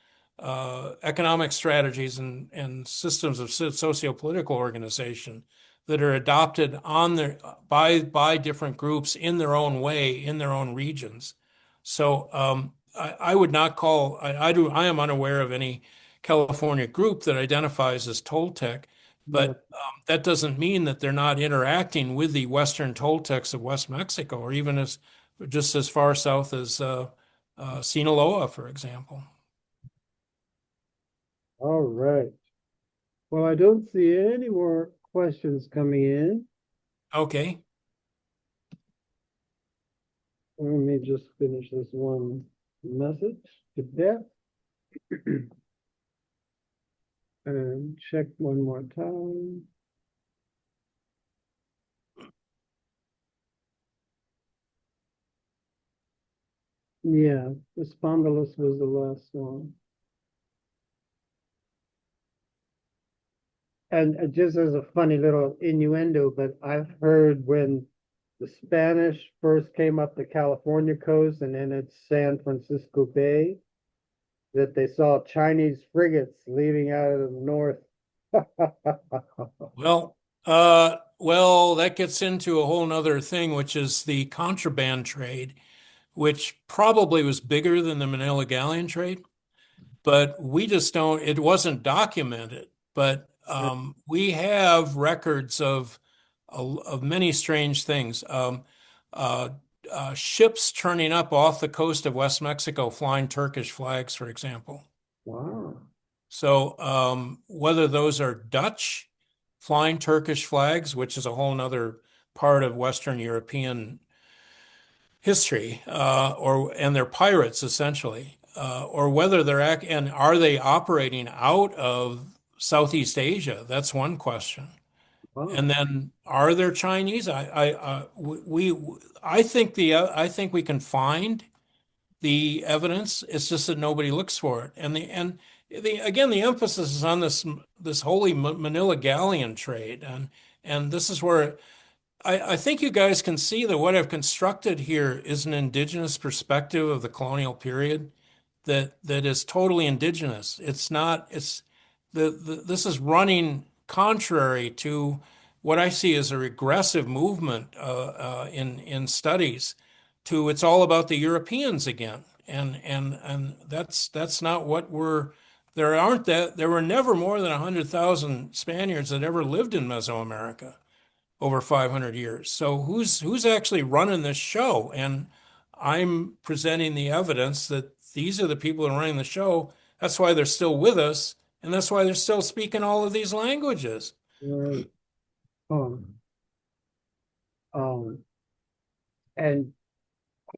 economic strategies, and systems of socio-political organization that are adopted by different groups in their own way, in their own regions. So I would not call, I am unaware of any California group that identifies as Toltec, but that doesn't mean that they're not interacting with the Western Toltecs of West Mexico, or even just as far south as Sinaloa, for example. All right. Well, I don't see any more questions coming in. Okay. Let me just finish this one message to Beth. And check one more time. Yeah, the Spondylus was the last one. And just as a funny little innuendo, but I've heard when the Spanish first came up the California coast and then it's San Francisco Bay, that they saw Chinese frigates leaving out of the north. Well, that gets into a whole nother thing, which is the contraband trade, which probably was bigger than the Manila galleon trade, but we just don't, it wasn't documented. But we have records of many strange things. Ships turning up off the coast of West Mexico flying Turkish flags, for example. Wow. So whether those are Dutch flying Turkish flags, which is a whole nother part of Western European history, and they're pirates essentially, or whether and are they operating out of Southeast Asia? That's one question. Wow. And then, are there Chinese? I think I think we can find the evidence. It's just that nobody looks for it. And again, the emphasis is on this holy Manila galleon trade, and this is where I think you guys can see that what I've constructed here is an indigenous perspective of the colonial period that is totally indigenous. It's not, it's this is running contrary to what I see as a regressive movement in studies to it's all about the Europeans again. And that's not what there were never more than 100,000 Spaniards that ever lived in Mesoamerica over 500 years. So who's actually running this show? And I'm presenting the evidence that these are the people that are running the show. That's why they're still with us, and that's why they're still speaking all of these languages. Right. Um, um, and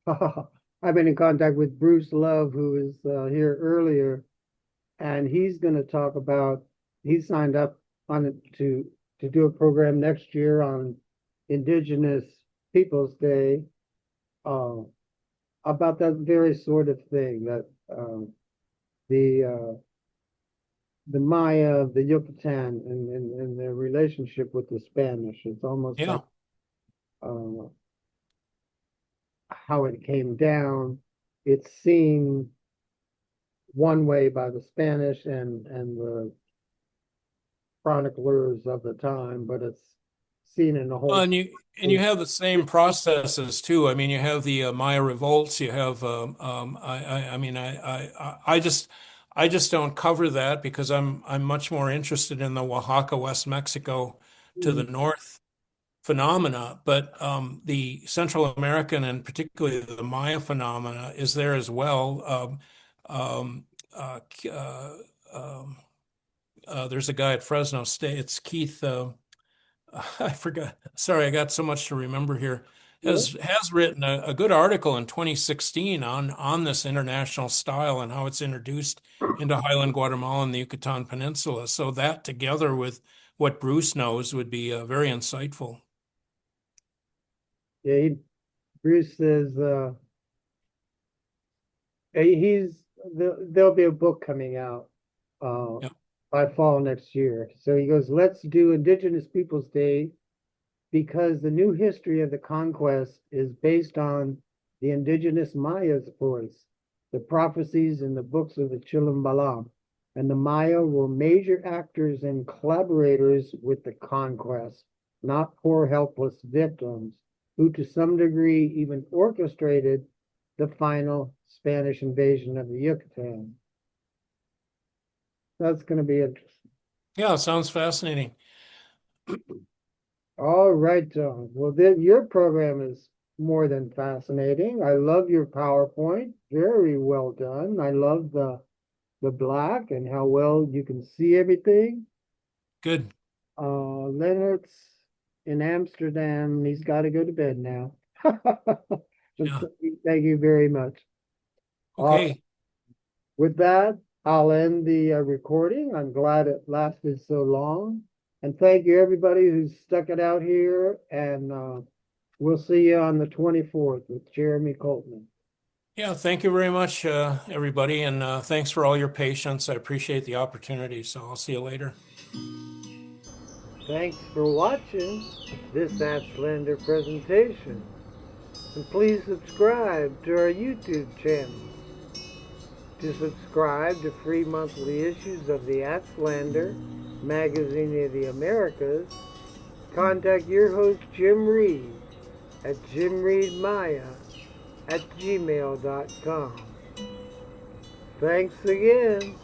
I've been in contact with Bruce Love, who was here earlier, and he's going to talk about. He signed up on it to do a program next year on Indigenous Peoples Day, uh, about that very sort of thing, that the the Maya, the Yucatan, and their relationship with the Spanish. It's almost Yeah. like how it came down. It's seen one way by the Spanish and the chroniclers of the time, but it's seen in a whole. And you have the same processes too. I mean, you have the Maya revolts. You have I mean I just don't cover that because I'm much more interested in the Oaxaca, West Mexico to the north phenomena. But the Central American and particularly the Maya phenomena is there as well. There's a guy at Fresno State. It's Keith. I forgot. Sorry, I got so much to remember here. Has written a good article in 2016 on this international style and how it's introduced into Highland Guatemala and the Yucatan Peninsula. So that together with what Bruce knows would be very insightful. Yeah, Bruce says there'll be a book coming out Yeah. by fall next year. So he goes, let's do Indigenous Peoples Day because the new history of the conquest is based on the indigenous Maya's voice, the prophecies in the books of the Chilambalam. And the Maya were major actors and collaborators with the conquest, not poor helpless victims, who to some degree even orchestrated the final Spanish invasion of the Yucatan. That's going to be interesting. Yeah, sounds fascinating. All right, John. Well, then your program is more than fascinating. I love your PowerPoint. Very well done. I love the black and how well you can see everything. Good. Leonard's in Amsterdam. He's got to go to bed now. Yeah. Thank you very much. Okay. With that, I'll end the recording. I'm glad it lasted so long. And thank you, everybody who's stuck it out here. And we'll see you on the 24th with Jeremy Coltman. Yeah, thank you very much, everybody. And thanks for all your patience. I appreciate the opportunity. So I'll see you later. Thanks for watching this Aztlander presentation. And please subscribe to our YouTube channel. To subscribe to free monthly issues of the Aztlander, Magazine of the Americas, contact your host Jim Reed at jimreedmaya@gmail.com. Thanks again.